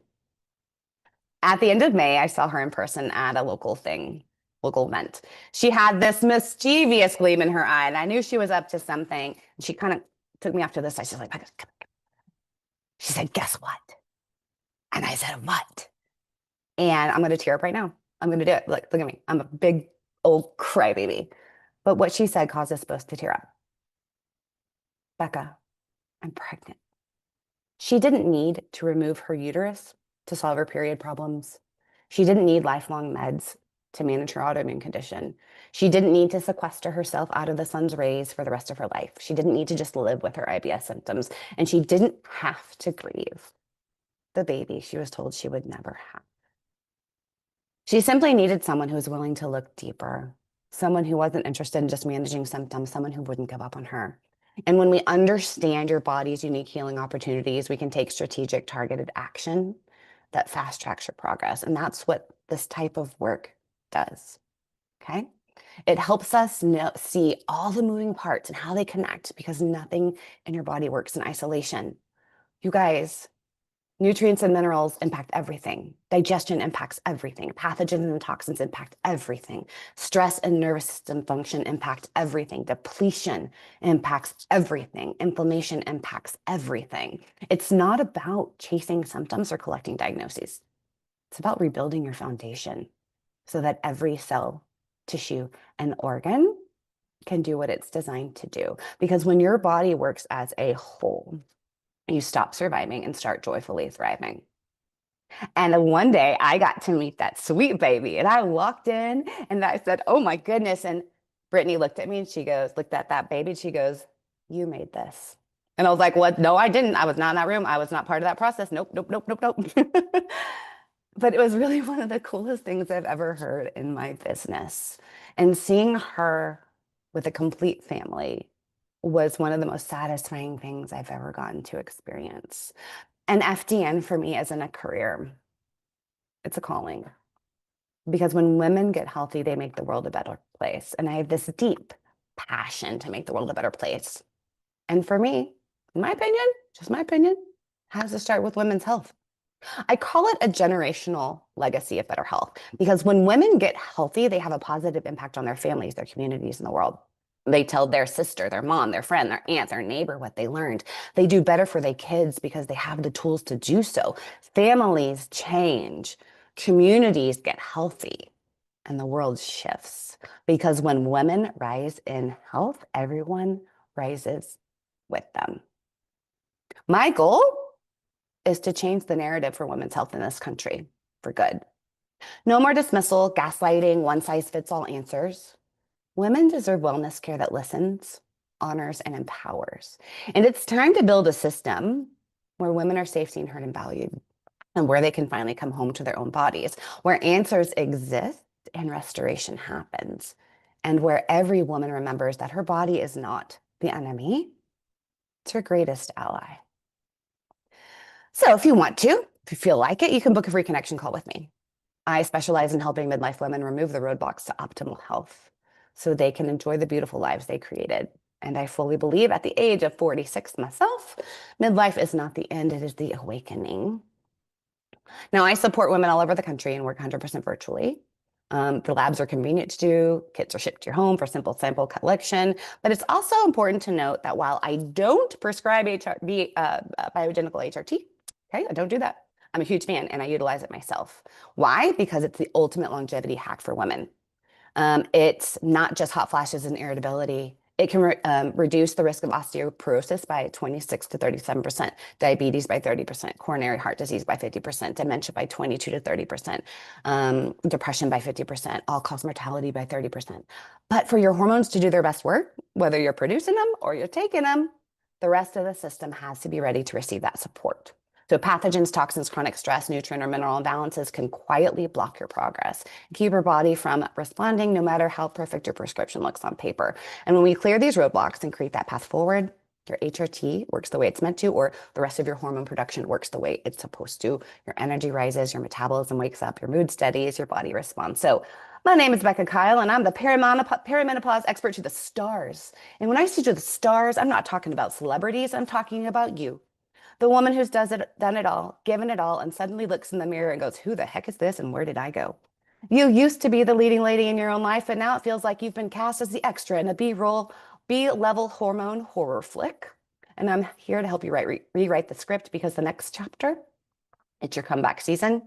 At the end of May, I saw her in person at a local event. She had this mischievous gleam in her eye, and I knew she was up to something. She kind of took me off to the side. She's like, she said, guess what? And I said, what? And I'm going to tear up right now. I'm going to do it. Look at me. I'm a big old crybaby. But what she said caused us both to tear up. Becca, I'm pregnant. She didn't need to remove her uterus to solve her period problems. She didn't need lifelong meds to manage her autoimmune condition. She didn't need to sequester herself out of the sun's rays for the rest of her life. She didn't need to just live with her IBS symptoms. And she didn't have to grieve the baby she was told she would never have. She simply needed someone who was willing to look deeper, someone who wasn't interested in just managing symptoms, someone who wouldn't give up on her. And when we understand your body's unique healing opportunities, we can take strategic, targeted action that fast tracks your progress. And that's what this type of work does. Okay. It helps us see all the moving parts and how they connect because nothing in your body works in isolation. You guys, nutrients and minerals impact everything. Digestion impacts everything. Pathogens and toxins impact everything. Stress and nervous system function impact everything. Depletion impacts everything. Inflammation impacts everything. It's not about chasing symptoms or collecting diagnoses. It's about rebuilding your foundation so that every cell, tissue, and organ can do what it's designed to do. Because when your body works as a whole, you stop surviving and start joyfully thriving. And then one day I got to meet that sweet baby and I walked in and I said, oh my goodness. And Brittany looked at me and she goes, looked at that baby and she goes, you made this. And I was like, what? No, I didn't. I was not in that room. I was not part of that process. Nope, nope, nope, nope, nope. But it was really one of the coolest things I've ever heard in my business. And seeing her with a complete family was one of the most satisfying things I've ever gotten to experience. And FDN for me isn't a career, it's a calling. Because when women get healthy, they make the world a better place. And I have this deep passion to make the world a better place. And for me, in my opinion, just my opinion, has to start with women's health. I call it a generational legacy of better health because when women get healthy, they have a positive impact on their families, their communities, and the world. They tell their sister, their mom, their friend, their aunt, their neighbor what they learned. They do better for their kids because they have the tools to do so. Families change, communities get healthy, and the world shifts. Because when women rise in health, everyone rises with them. My goal is to change the narrative for women's health in this country for good. No more dismissal, gaslighting, one-size-fits-all answers. Women deserve wellness care that listens, honors, and empowers. And it's time to build a system where women are safe, seen, heard, and valued, and where they can finally come home to their own bodies, where answers exist and restoration happens, and where every woman remembers that her body is not the enemy, it's her greatest ally. So if you want to, if you feel like it, you can book a free connection call with me. I specialize in helping midlife women remove the roadblocks to optimal health so they can enjoy the beautiful lives they created. And I fully believe at the age of 46 myself, midlife is not the end, it is the awakening. Now, I support women all over the country and work 100% virtually. The labs are convenient to do. Kits are shipped to your home for simple sample collection. But it's also important to note that while I don't prescribe bioidentical HRT, okay, I don't do that. I'm a huge fan and I utilize it myself. Why? Because it's the ultimate longevity hack for women. It's not just hot flashes and irritability. It can reduce the risk of osteoporosis by 26 to 37%, diabetes by 30%, coronary heart disease by 50%, dementia by 22 to 30%, depression by 50%, all-cause mortality by 30%. But for your hormones to do their best work, whether you're producing them or you're taking them, the rest of the system has to be ready to receive that support. So pathogens, toxins, chronic stress, nutrient or mineral imbalances can quietly block your progress and keep your body from responding no matter how perfect your prescription looks on paper. And when we clear these roadblocks and create that path forward, your HRT works the way it's meant to, or the rest of your hormone production works the way it's supposed to. Your energy rises, your metabolism wakes up, your mood steadies, your body responds. So my name is Becca Kyle, and I'm the perimenopause expert to the stars. And when I say to the stars, I'm not talking about celebrities, I'm talking about you. The woman who's done it all, given it all, and suddenly looks in the mirror and goes, who the heck is this and where did I go? You used to be the leading lady in your own life, but now it feels like you've been cast as the extra in a B-level hormone horror flick. And I'm here to help you rewrite the script because the next chapter, it's your comeback season.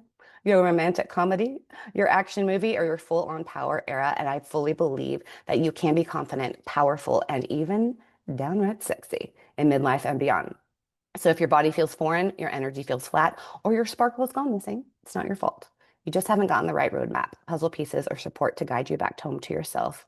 your romantic comedy, your action movie, or your full-on power era. And I fully believe that you can be confident, powerful, and even downright sexy in midlife and beyond. So if your body feels foreign, your energy feels flat, or your sparkle has gone missing, it's not your fault. You just haven't gotten the right roadmap, puzzle pieces, or support to guide you back home to yourself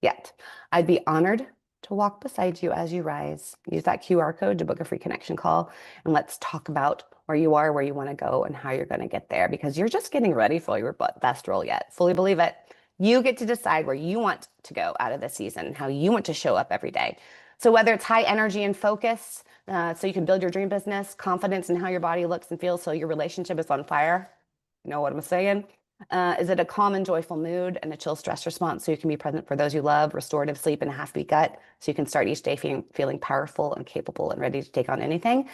yet. I'd be honored to walk beside you as you rise. Use that QR code to book a free connection call, and let's talk about where you are, where you want to go, and how you're going to get there because you're just getting ready for your best role yet. Fully believe it. You get to decide where you want to go out of the season and how you want to show up every day. So whether it's high energy and focus, so you can build your dream business, confidence in how your body looks and feels, so your relationship is on fire. You know what I'm saying? Is it a calm and joyful mood and a chill stress response so you can be present for those you love, restorative sleep and a half-beat gut so you can start each day feeling powerful and capable and ready to take on anything?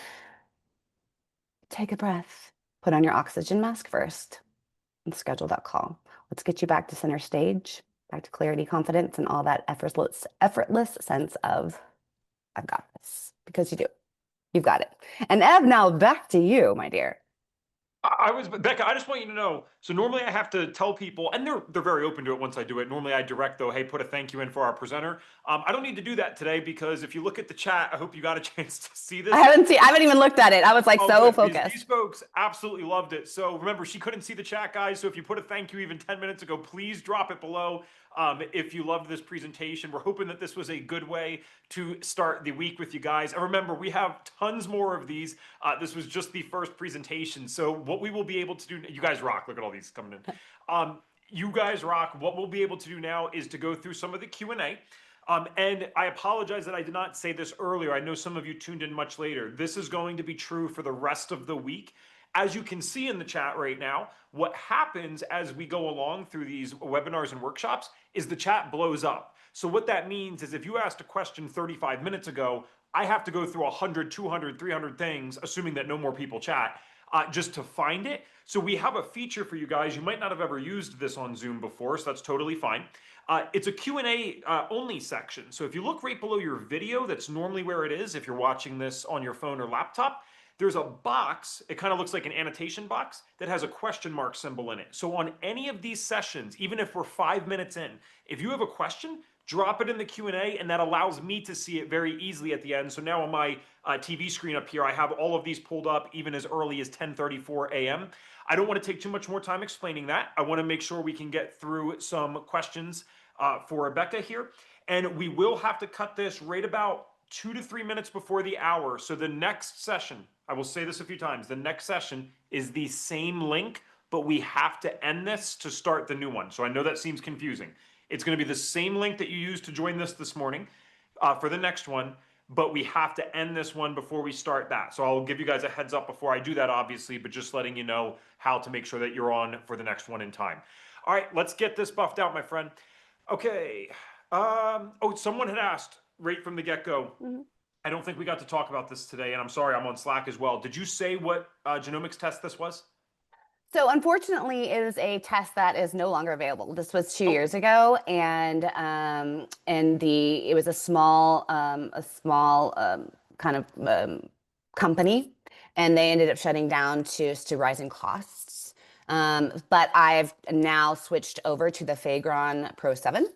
Take a breath. Put on your oxygen mask first and schedule that call. Let's get you back to center stage, back to clarity, confidence, and all that effortless sense of, I've got this, because you do. You've got it. And Ev, now back to you, my dear. I was Becca. I just want you to know. So normally I have to tell people, and they're very open to it once I do it. Normally I direct though, hey, put a thank you in for our presenter. I don't need to do that today because if you look at the chat, I hope you got a chance to see this. I haven't even looked at it. I was like Oh, so good. These focused. folks absolutely loved it. So remember, she couldn't see the chat, guys. So if you put a thank you even 10 minutes ago, please drop it below. If you loved this presentation, we're hoping that this was a good way to start the week with you guys. And remember, we have tons more of these. This was just the first presentation. So what we will be able to do, you guys rock. Look at all these coming in. You guys rock. What we'll be able to do now is to go through some of the Q&A. And I apologize that I did not say this earlier. I know some of you tuned in much later. This is going to be true for the rest of the week. As you can see in the chat right now, what happens as we go along through these webinars and workshops is the chat blows up. So what that means is if you asked a question 35 minutes ago, I have to go through 100, 200, 300 things, assuming that no more people chat, just to find it. So we have a feature for you guys. You might not have ever used this on Zoom before, so that's totally fine. It's a Q&A only section. So if you look right below your video, that's normally where it is if you're watching this on your phone or laptop, there's a box, it kind of looks like an annotation box, that has a question mark symbol in it. So on any of these sessions, even if we're 5 minutes in, if you have a question, drop it in the Q&A, and that allows me to see it very easily at the end. So now on my TV screen up here, I have all of these pulled up even as early as 10:34 a.m. I don't want to take too much more time explaining that. I want to make sure we can get through some questions for Rebecca here. And we will have to cut this right about 2 to 3 minutes before the hour. So the next session, I will say this a few times, the next session is the same link, but we have to end this to start the new one. So I know that seems confusing. It's going to be the same link that you used to join this morning for the next one, but we have to end this one before we start that. So I'll give you guys a heads up before I do that, obviously, but just letting you know how to make sure that you're on for the next one in time. All right, let's get this buffed out, my friend. Okay. Oh, someone had asked right from the get-go. I don't think we got to talk about this today, and I'm sorry, I'm on Slack as well. Did you say what genomics test this was? So unfortunately, it is a test that is no longer available. This was 2 years Oh, ago, and it was a small kind of company, and they ended up shutting down to rising costs. But I've now switched over to the Phagron Pro 7,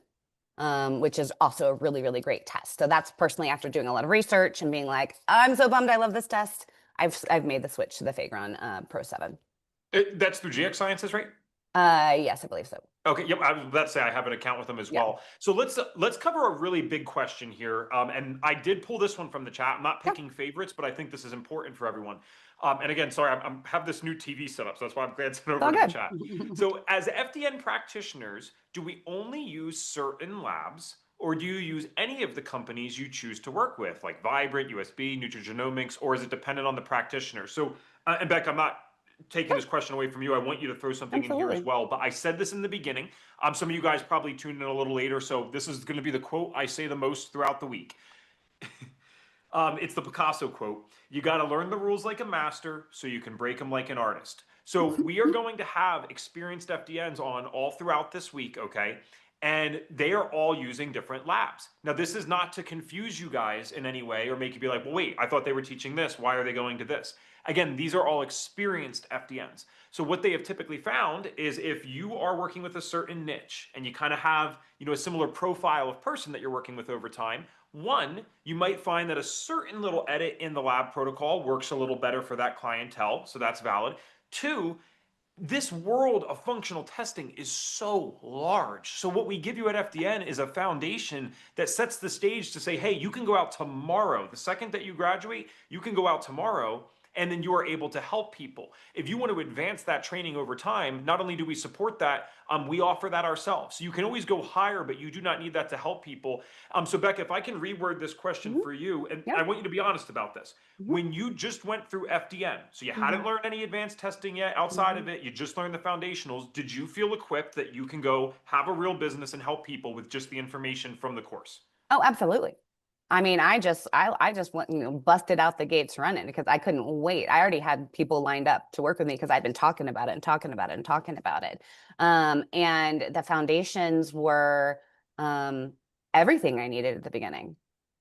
which is also a really, really great test. So that's personally after doing a lot of research and being like, I'm so bummed I love this test. I've made the switch to the Phagron Pro 7. that's through GX Sciences, right? Yes, I believe so. Okay, yep. I was about to say I have an account with them as Yeah. well. So let's cover a really big question here. And I did pull this one from the chat. I'm not Yeah. picking favorites, but I think this is important for everyone. And again, sorry, I have this new TV set up, so that's why I'm glancing It's over all to the good. chat. So as FDN practitioners, do we only use certain labs, or do you use any of the companies you choose to work with, like Vibrant, USB, Nutrigenomics, or is it dependent on the practitioner? So, and Beck, I'm not taking this question away from you. I want you to throw something in here as Absolutely. well. But I said this in the beginning. Some of you guys probably tuned in a little later, so this is going to be the quote I say the most throughout the week. It's the Picasso quote. You got to learn the rules like a master so you can break them like an artist. So we are going to have experienced FDNs on all throughout this week, okay? and they are all using different labs. Now, this is not to confuse you guys in any way or make you be like, well, wait, I thought they were teaching this. Why are they going to this? Again, these are all experienced FDNs. So what they have typically found is if you are working with a certain niche and you kind of have, a similar profile of person that you're working with over time, one, you might find that a certain little edit in the lab protocol works a little better for that clientele, so that's valid. Two, this world of functional testing is so large. So what we give you at FDN is a foundation that sets the stage to say, hey, you can go out tomorrow. The second that you graduate, you can go out tomorrow and then you are able to help people. If you want to advance that training over time, not only do we support that, we offer that ourselves. So you can always go higher, but you do not need that to help people. So Becca, if I can reword this question Mhm. for you, and I Yep. want you to be honest about this. Mhm. When you just went through FDN, so you hadn't Mhm. learned any advanced testing yet outside of Mhm. it, you just learned the foundationals, did you feel equipped that you can go have a real business and help people with just the information from the course? Oh, absolutely. I mean, I just went, busted out the gates running because I couldn't wait. I already had people lined up to work with me because I'd been talking about it and talking about it and talking about it. And the foundations were um, everything I needed at the beginning.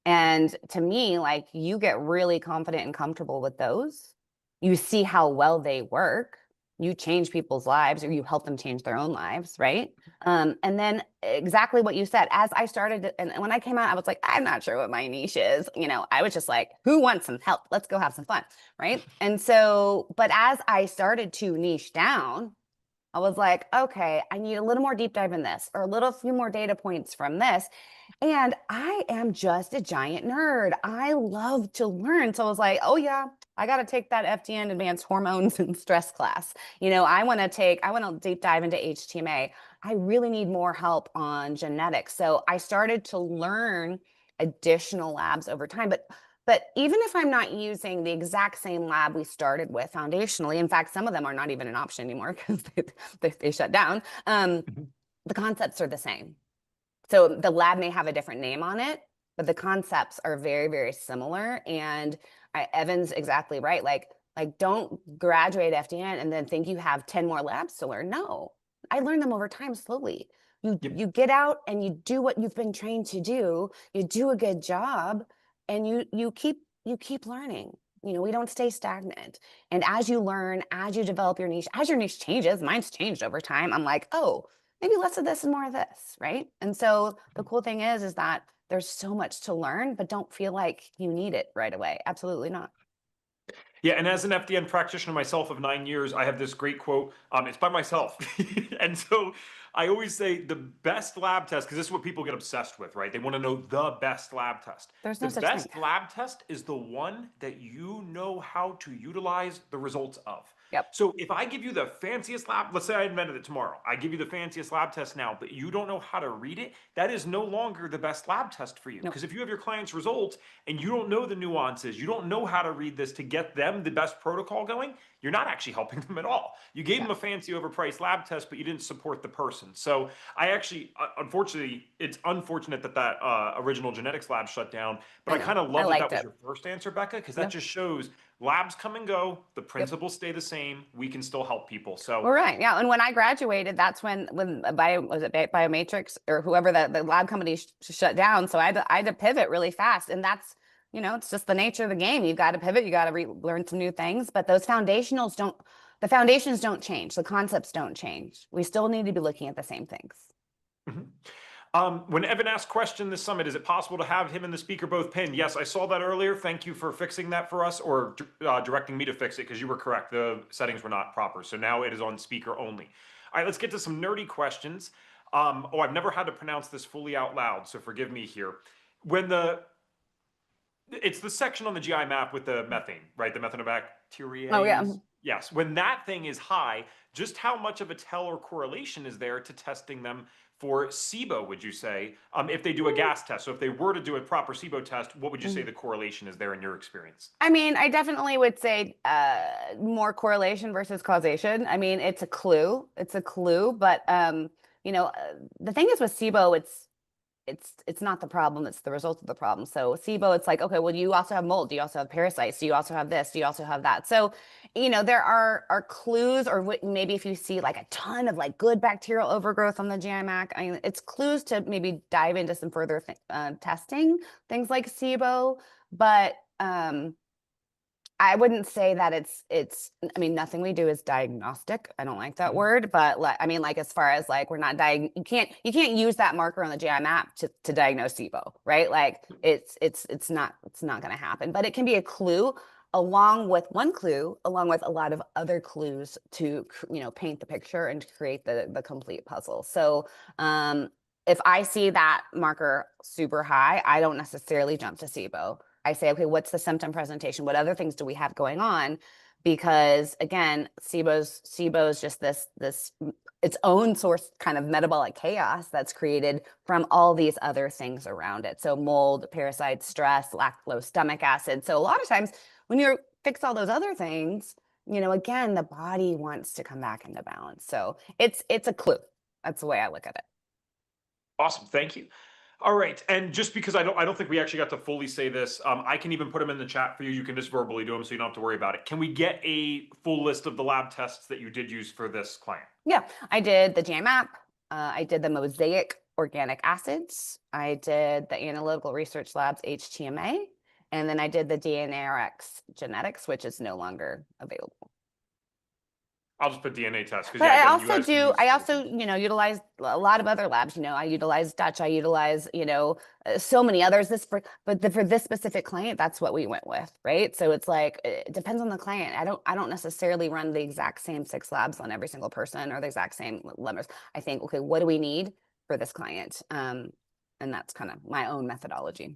And to me, like you get really confident and comfortable with those. You see how well they work. You change people's lives or you help them change their own lives, right? And then exactly what you said, as I started, and when I came out, I was like, I'm not sure what my niche is. I was just like, who wants some help? Let's go have some fun. Right. And so, but as I started to niche down, I was like, okay, I need a little more deep dive in this or a little few more data points from this. And I am just a giant nerd. I love to learn. So I was like, oh, yeah, I got to take that FDN advanced hormones and stress class. I want to deep dive into HTMA. I really need more help on genetics. So I started to learn additional labs over time. But even if I'm not using the exact same lab we started with foundationally, in fact, some of them are not even an option anymore because they shut down. The concepts are the same. So the lab may have a different name on it, but the concepts are very, very similar. And Evan's exactly right. Like don't graduate FDN and then think you have 10 more labs to learn. No, I learned them over time slowly. You Yep. you get out and you do what you've been trained to do. You do a good job, and you keep learning. We don't stay stagnant. And as you learn, as you develop your niche, as your niche changes, mine's changed over time. I'm like, oh, maybe less of this and more of this, right? And so the cool thing is that there's so much to learn, but don't feel like you need it right away. Absolutely not. Yeah, and as an FDN practitioner myself of 9 years, I have this great quote. It's by myself. And so I always say the best lab test, because this is what people get obsessed with, right? They want to know the best lab test. There's The no such thing. best lab test is the one that you know how to utilize the results of. Yep. So if I give you the fanciest lab, let's say I invented it tomorrow, I give you the fanciest lab test now, but you don't know how to read it, that is no longer the best lab test for you. Nope. Because if you have your client's results and you don't know the nuances, you don't know how to read this to get them the best protocol going, you're not actually helping them at all. You gave Yeah. them a fancy overpriced lab test, but you didn't support the person. So I actually, unfortunately, it's unfortunate that original genetics lab shut down, but I I know. kind of I love that that liked was it. your first answer, Becca, because that Yep. just shows labs come and go, the Yep. principles stay the same, we can still help people. So Well, right. Yeah. And when I graduated, that's when was it Biomatrix or whoever the lab company shut down. So I had to pivot really fast. And it's just the nature of the game. You've got to pivot. You got to learn some new things. But the foundations don't change. The concepts don't change. We still need to be looking at the same things. mhm. When Evan asked question this summit, is it possible to have him and the speaker both pinned? Yes, I saw that earlier. Thank you for fixing that for us or directing me to fix it because you were correct. The settings were not proper. So now it is on speaker only. All right, let's get to some nerdy questions. I've never had to pronounce this fully out loud, so forgive me here. When it's the section on the GI map with the methane, right? The Oh, yeah. methanobacteriases. Yes, when that thing is high, just how much of a tell or correlation is there to testing them for SIBO, would you say, if they do a gas test? So if they were to do a proper SIBO test, what would you say Mhm. the correlation is there in your experience? I mean, I definitely would say more correlation versus causation. I mean, it's a clue. It's a clue, but the thing is with SIBO, it's not the problem, it's the result of the problem. So SIBO, it's like, okay, well, you also have mold, do you also have parasites, do you also have this, do you also have that? So, there are clues, or maybe if you see like a ton of like good bacterial overgrowth on the GI-MAC, I mean, it's clues to maybe dive into some further testing, things like SIBO. But I wouldn't say that I mean, nothing we do is diagnostic. I don't like that Mhm. word, but like, I mean, like, as far as like, we're not you can't use that marker on the GI map to diagnose SIBO, right? Like, it's not going to happen, but it can be a clue, along with one clue, along with a lot of other clues to, paint the picture and create the complete puzzle. So, if I see that marker super high, I don't necessarily jump to SIBO. I say, okay, what's the symptom presentation? What other things do we have going on? Because again, SIBO's just this its own source kind of metabolic chaos that's created from all these other things around it. So mold, parasites, stress, lack of low stomach acid. So a lot of times when you fix all those other things, again, the body wants to come back into balance. So it's a clue. That's the way I look at it. Awesome, thank you. All right, and just because I don't think we actually got to fully say this, I can even put them in the chat for you. You can just verbally do them, so you don't have to worry about it. Can we get a full list of the lab tests that you did use for this client? Yeah, I did the JMAP. I did the Mosaic organic acids. I did the Analytical Research Labs HTMA, and then I did the DNARX genetics, which is no longer available. I'll just put DNA test because But yeah, I again, you also guys can do, use I other also, things. utilize a lot of other labs. I utilize Dutch, I utilize, so many others. For this specific client, that's what we went with, right? So it's like, it depends on the client. I don't necessarily run the exact same 6 labs on every single person, or the exact same levels. I think, okay, what do we need for this client? And that's kind of my own methodology.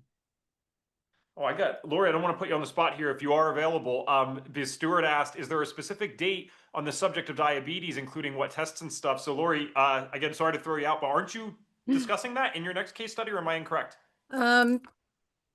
Oh, I got Lori. I don't want to put you on the spot here if you are available. The Stewart asked, "Is there a specific date on the subject of diabetes, including what tests and stuff?" So, Lori, again, sorry to throw you out, but aren't you discussing that in your next case study, or am I incorrect? Um,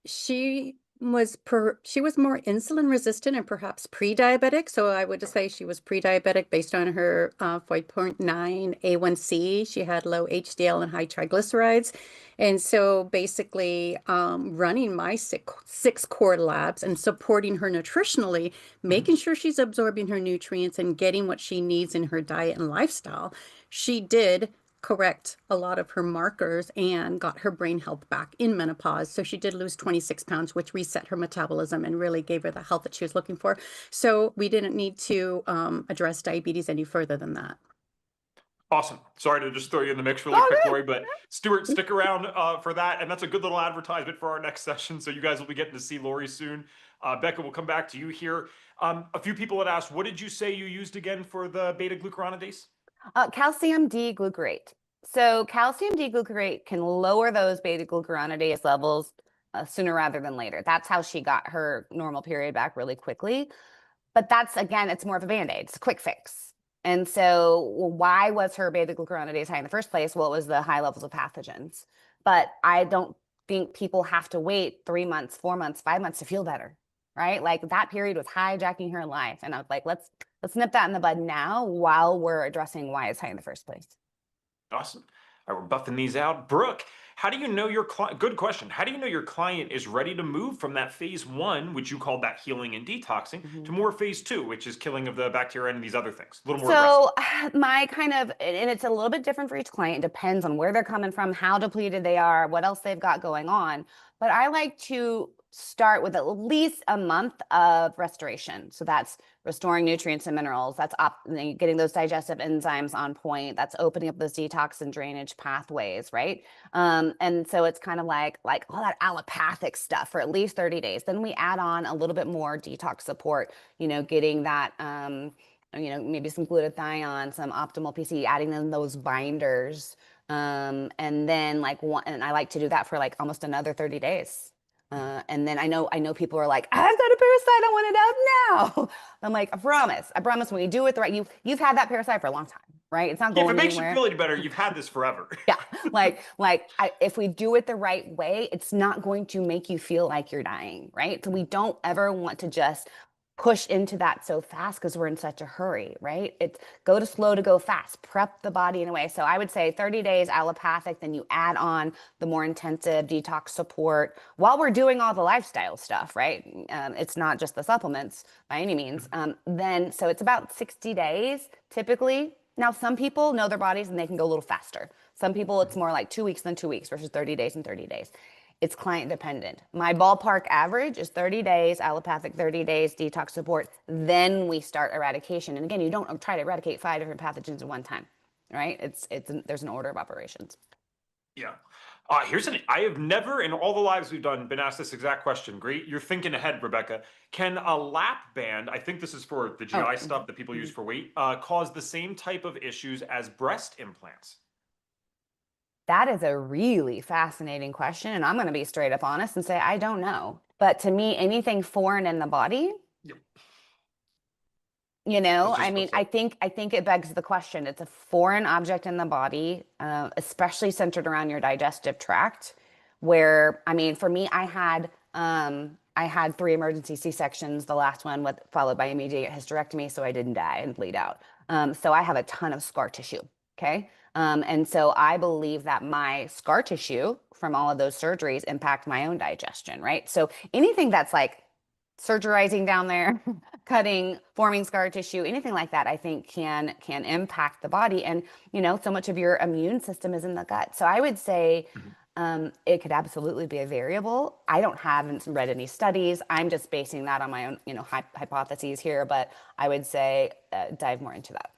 she was more insulin resistant and perhaps pre-diabetic. So I would just say she was pre-diabetic based on her 5.9 A1C. She had low HDL and high triglycerides. And so basically running my six core labs and supporting her nutritionally, Mhm. making sure she's absorbing her nutrients and getting what she needs in her diet and lifestyle. She did correct a lot of her markers and got her brain health back in menopause. So she did lose 26 pounds, which reset her metabolism and really gave her the health that she was looking for. So we didn't need to address diabetes any further than that. Awesome. Sorry to just throw you in the mix really Oh, quick, good. Lori, but Stuart, stick around for that, and that's a good little advertisement for our next session. So you guys will be getting to see Lori soon. Becca, we'll come back to you here. A few people had asked, what did you say you used again for the beta glucuronidase? Calcium D-glucarate. So calcium D-glucarate can lower those beta glucuronidase levels sooner rather than later. That's how she got her normal period back really quickly. But that's, again, it's more of a band-aid. It's a quick fix. And so, well, why was her beta glucuronidase high in the first place? Well, it was the high levels of pathogens. But I don't think people have to wait 3 months, 4 months, 5 months to feel better, right? Like, that period was hijacking her life, and I was like, let's nip that in the bud now while we're addressing why it's high in the first place. Awesome. All right, we're buffing these out. Brooke, how do you know your client? Good question. How do you know your client is ready to move from that phase 1, which you called that healing and detoxing, to Mhm. more phase 2, which is killing of the bacteria and these other things? A little more aggressive. So my kind of, and it's a little bit different for each client. It depends on where they're coming from, how depleted they are, what else they've got going on. But I like to start with at least a month of restoration. So that's restoring nutrients and minerals. That's getting those digestive enzymes on point. That's opening up those detox and drainage pathways, right? And so it's kind of like all that allopathic stuff for at least 30 days. Then we add on a little bit more detox support, getting that maybe some glutathione, some optimal PC, adding in those binders. And then and I like to do that for like almost another 30 days. And then I know people are like, I've got a parasite, I want it out now. I'm like, I promise when you do it the right, you've had that parasite for a long time, right? It's not Yeah, if it going makes you anywhere. feel any better, you've had this forever. Yeah, if we do it the right way, it's not going to make you feel like you're dying, right? So we don't ever want to just push into that so fast because we're in such a hurry, right? It's go to slow to go fast, prep the body in a way. So I would say 30 days allopathic, then you add on the more intensive detox support while we're doing all the lifestyle stuff, right? It's not just the supplements by any means. Then, so it's about 60 days typically. Now, some people know their bodies and they can go a little faster. Some people, it's more like 2 weeks than 2 weeks versus 30 days and 30 days. It's client dependent. My ballpark average is 30 days, allopathic 30 days, detox support. Then we start eradication. And again, you don't try to eradicate 5 different pathogens at one time, right? There's an order of operations. Yeah. I have never in all the lives we've done been asked this exact question. Great. You're thinking ahead, Rebecca. Can a lap band, I think this is for the GI stuff that people use for weight, cause the same type of issues as breast implants? That is a really fascinating question. And I'm going to be straight up honest and say, I don't know. But to me, anything foreign in the body, Yep. I mean, I think it begs the question. It's a foreign object in the body, especially centered around your digestive tract. Where, I mean, for me, I had 3 emergency C-sections. The last one followed by immediate hysterectomy, so I didn't die and bleed out. So I have a ton of scar tissue. Okay. And so I believe that my scar tissue from all of those surgeries impact my own digestion, right? So anything that's like surgerizing down there, cutting, forming scar tissue, anything like that, I think can impact the body. And so much of your immune system is in the gut. So I would say it could absolutely be a variable. Haven't read any studies. I'm just basing that on my own, hypotheses here. But I would say dive more into that.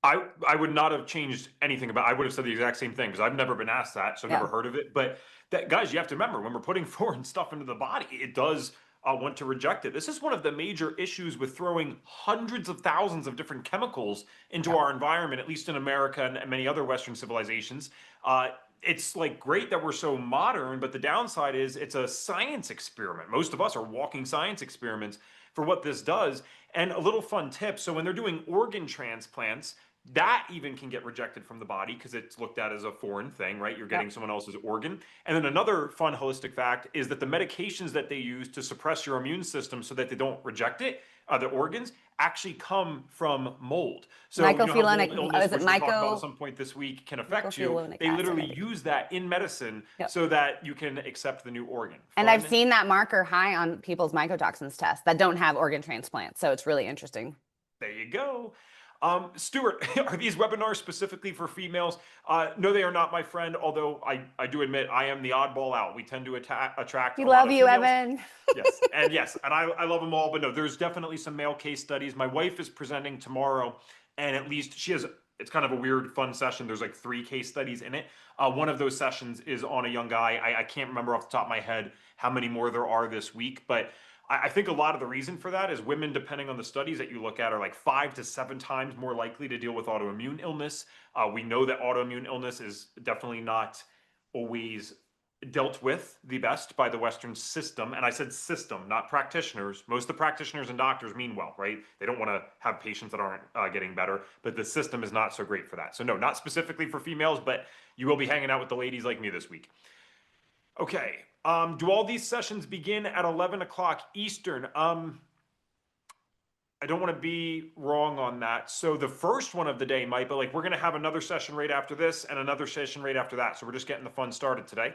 I would not have changed anything about. I would have said the exact same thing because I've never been asked that, so I've Yeah. never heard of it. But that, guys, you have to remember when we're putting foreign stuff into the body, it does want to reject it. This is one of the major issues with throwing hundreds of thousands of different chemicals into Yeah. our environment, at least in America and many other Western civilizations. It's like great that we're so modern, but the downside is it's a science experiment. Most of us are walking science experiments for what this does. And a little fun tip. So when they're doing organ transplants, that even can get rejected from the body because it's looked at as a foreign thing, right? You're getting Yep. someone else's organ. And then another fun holistic fact is that the medications that they use to suppress your immune system so that they don't reject it, the organs, actually come from mold. So you know how mold Mycophenolate, illness, is it which we'll talk about at some point this week, can affect you. mycophenolate They acid, I literally think. use that in medicine Yep. so that you can accept the new organ. And I've Fun. seen that marker high on people's mycotoxins tests that don't have organ transplants. So it's really interesting. There you go. Stuart, are these webinars specifically for females? No, they are not, my friend, although I do admit I am the oddball out. We tend to attract We a lot love of you, females. Evan. Yes, and I love them all, but no, there's definitely some male case studies. My wife is presenting tomorrow, and at least she has, it's kind of a weird, fun session. There's like 3 case studies in it. One of those sessions is on a young guy. I can't remember off the top of my head how many more there are this week, but I think a lot of the reason for that is women, depending on the studies that you look at, are like 5 to 7 times more likely to deal with autoimmune illness. We know that autoimmune illness is definitely not always dealt with the best by the Western system. And I said system, not practitioners. Most of the practitioners and doctors mean well, right? They don't want to have patients that aren't getting better, but the system is not so great for that. So, no, not specifically for females, but you will be hanging out with the ladies like me this week. Okay. Do all these sessions begin at 11 o'clock Eastern? I don't want to be wrong on that. So the first one of the day might, but like we're going to have another session right after this and another session right after that. So we're just getting the fun started today.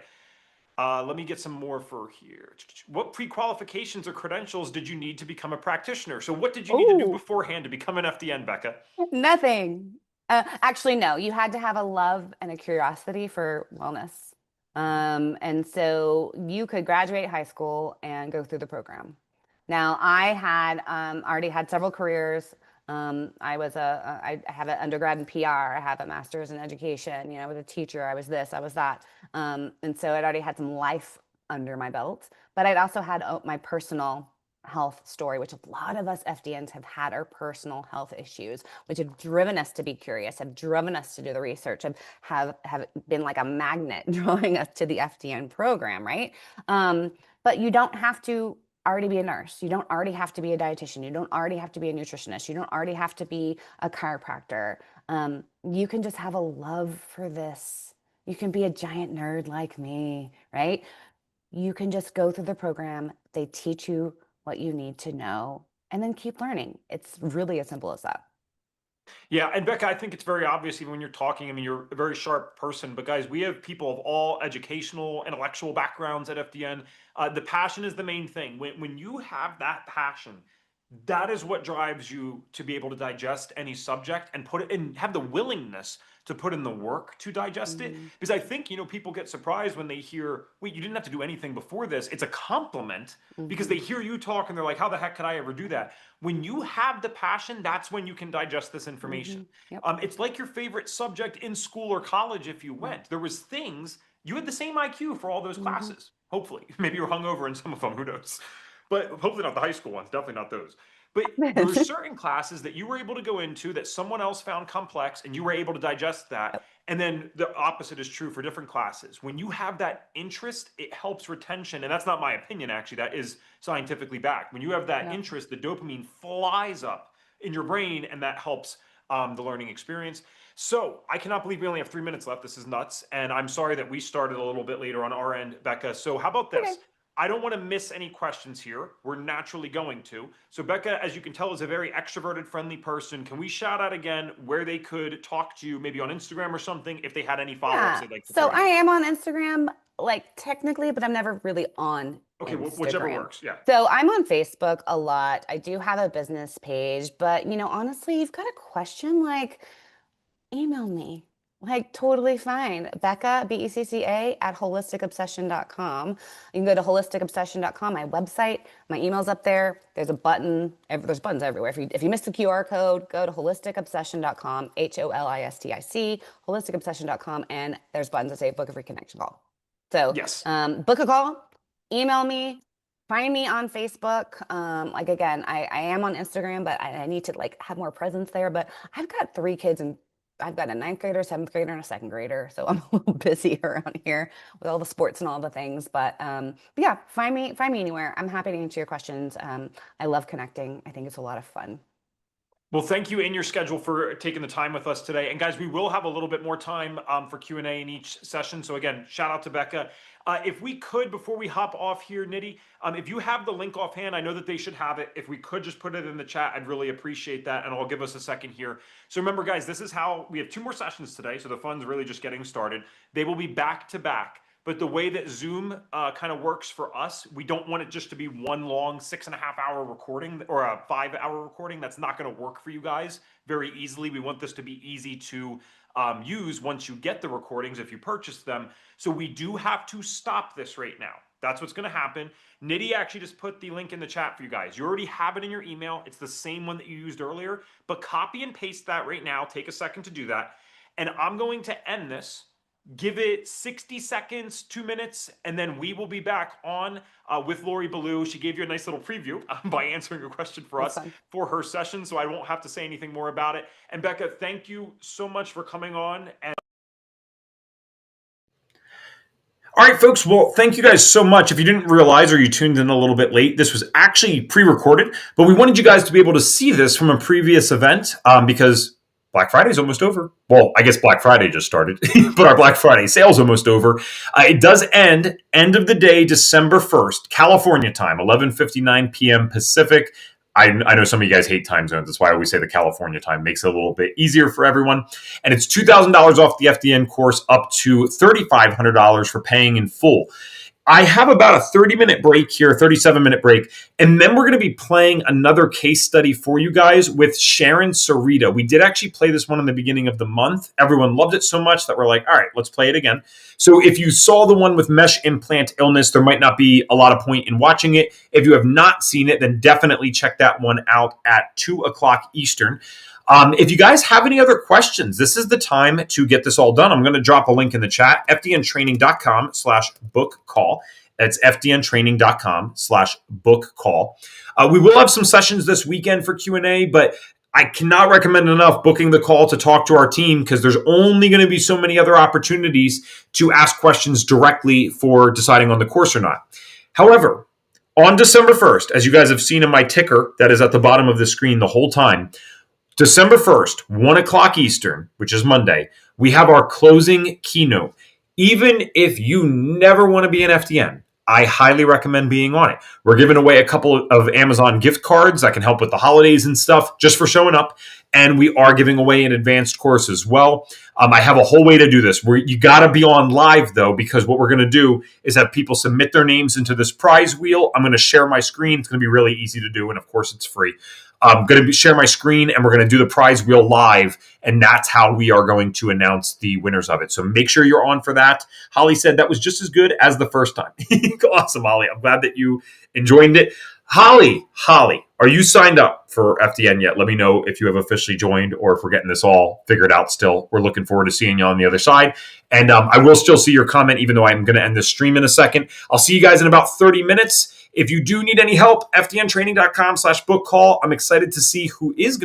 Let me get some more for here. What pre-qualifications or credentials did you need to become a practitioner? So what did you need to do Oh, beforehand to become an FDN, Becca? nothing. Actually, no. You had to have a love and a curiosity for wellness. And so you could graduate high school and go through the program. Now, I had already had several careers. I have an undergrad in PR. I have a master's in education. I was a teacher. I was this. I was that. And so I'd already had some life under my belt. But I'd also had my personal health story, which a lot of us FDNs have had our personal health issues, which have driven us to be curious, have driven us to do the research, have been like a magnet drawing us to the FDN program, right? But you don't have to already be a nurse. You don't already have to be a dietitian. You don't already have to be a nutritionist. You don't already have to be a chiropractor. You can just have a love for this. You can be a giant nerd like me, right? You can just go through the program. They teach you what you need to know. and then keep learning. It's really as simple as that. Yeah, and Becca, I think it's very obvious even when you're talking. I mean, you're a very sharp person, but guys, we have people of all educational, intellectual backgrounds at FDN. The passion is the main thing. When you have that passion, that is what drives you to be able to digest any subject and put it and have the willingness to put in the work to digest it. Mm-hmm. Because I think, people get surprised when they hear, wait, you didn't have to do anything before this. It's a compliment because Mm-hmm. they hear you talk and they're like, how the heck could I ever do that? When you have the passion, that's when you can digest this Mm-hmm. information. Yep. It's like your favorite subject in school or college if you went. There was things, you had the same IQ for all those Mm-hmm. classes. Hopefully. Maybe you were hungover in some of them, who knows? But hopefully not the high school ones, definitely not those. But there were certain classes that you were able to go into that someone else found complex and you were able to digest that. And then the opposite is true for different classes. When you have that interest, it helps retention. And that's not my opinion, actually. That is scientifically backed. When you have that Yep. interest, the dopamine flies up in your brain and that helps the learning experience. So I cannot believe we only have 3 minutes left. This is nuts. And I'm sorry that we started a little bit later on our end, Becca. So how about Okay. this? I don't want to miss any questions here. We're naturally going to. So Becca, as you can tell, is a very extroverted, friendly person. Can we shout out again where they could talk to you, maybe on Instagram or something, if they had any follow-ups Yeah. they'd like to So throw I in? am on Instagram, like technically, but I'm never really on Okay, whichever Instagram. works. Yeah. So I'm on Facebook a lot. I do have a business page, but honestly, you've got a question, like email me. Like totally fine. Becca, Becca at holisticobsession.com. You can go to holisticobsession.com, my website. My email's up there. There's a button. There's buttons everywhere. If you missed the QR code, go to holisticobsession.com, HOLISTIC, holisticobsession.com, and there's buttons that say book a free connection call. So Yes. book a call, email me, find me on Facebook. Like again, I am on Instagram, but I need to like have more presence there. But I've got 3 kids and I've got a 9th grader, 7th grader, and a 2nd grader. So I'm a little busy around here with all the sports and all the things. But yeah, find me anywhere. I'm happy to answer your questions. I love connecting. I think it's a lot of fun. Well, thank you in your schedule for taking the time with us today. And guys, we will have a little bit more time for Q&A in each session. So again, shout out to Becca. If we could, before we hop off here, Nitty, if you have the link offhand, I know that they should have it. If we could just put it in the chat, I'd really appreciate that. And I'll give us a second here. So remember, guys, this is how we have 2 more sessions today. So the fun's really just getting started. They will be back to back. But the way that Zoom kind of works for us, we don't want it just to be one long 6.5-hour recording or a 5-hour recording. That's not going to work for you guys very easily. We want this to be easy to use once you get the recordings if you purchase them. So we do have to stop this right now. That's what's going to happen. Nitty actually just put the link in the chat for you guys. You already have it in your email. It's the same one that you used earlier, but copy and paste that right now. Take a second to do that. And I'm going to end this. Give it 60 seconds, 2 minutes, and then we will be back on with Lori Ballou. She gave you a nice little preview by answering a question for us for her session, so I won't have to say anything more about it. And Becca, thank you so much for coming on. All right, folks. Well, thank you guys so much. If you didn't realize or you tuned in a little bit late, this was actually pre-recorded, but we wanted you guys to be able to see this from a previous event because Black Friday is almost over. Well, I guess Black Friday just started, but our Black Friday sale's almost over. It does end of the day, December 1st, California time, 11:59 p.m. Pacific. I know some of you guys hate time zones. That's why I always say the California time makes it a little bit easier for everyone. And it's $2,000 off the FDN course up to $3,500 for paying in full. I have about a 30-minute break here, 37-minute break, and then we're going to be playing another case study for you guys with Sharon Sarita. We did actually play this one in the beginning of the month. Everyone loved it so much that we're like, all right, let's play it again. So if you saw the one with mesh implant illness, there might not be a lot of point in watching it. If you have not seen it, then definitely check that one out at 2 o'clock Eastern. If you guys have any other questions, this is the time to get this all done. I'm going to drop a link in the chat, fdntraining.com/book call. That's fdntraining.com/book call. We will have some sessions this weekend for Q&A, but I cannot recommend enough booking the call to talk to our team because there's only going to be so many other opportunities to ask questions directly for deciding on the course or not. However, on December 1st, as you guys have seen in my ticker that is at the bottom of the screen the whole time, December 1st, 1 o'clock Eastern, which is Monday, we have our closing keynote. Even if you never want to be an FDN, I highly recommend being on it. We're giving away a couple of Amazon gift cards that can help with the holidays and stuff just for showing up. And we are giving away an advanced course as well. I have a whole way to do this. You got to be on live, though, because what we're going to do is have people submit their names into this prize wheel. I'm going to share my screen. It's going to be really easy to do. And of course, it's free. I'm going to share my screen and we're going to do the prize wheel live. And that's how we are going to announce the winners of it. So make sure you're on for that. Holly said that was just as good as the first time. Awesome, Holly. I'm glad that you enjoyed it. Holly, are you signed up for FDN yet? Let me know if you have officially joined or if we're getting this all figured out still. We're looking forward to seeing you on the other side. And I will still see your comment, even though I'm going to end this stream in a second. I'll see you guys in about 30 minutes. If you do need any help, fdntraining.com/book call. I'm excited to see who is going to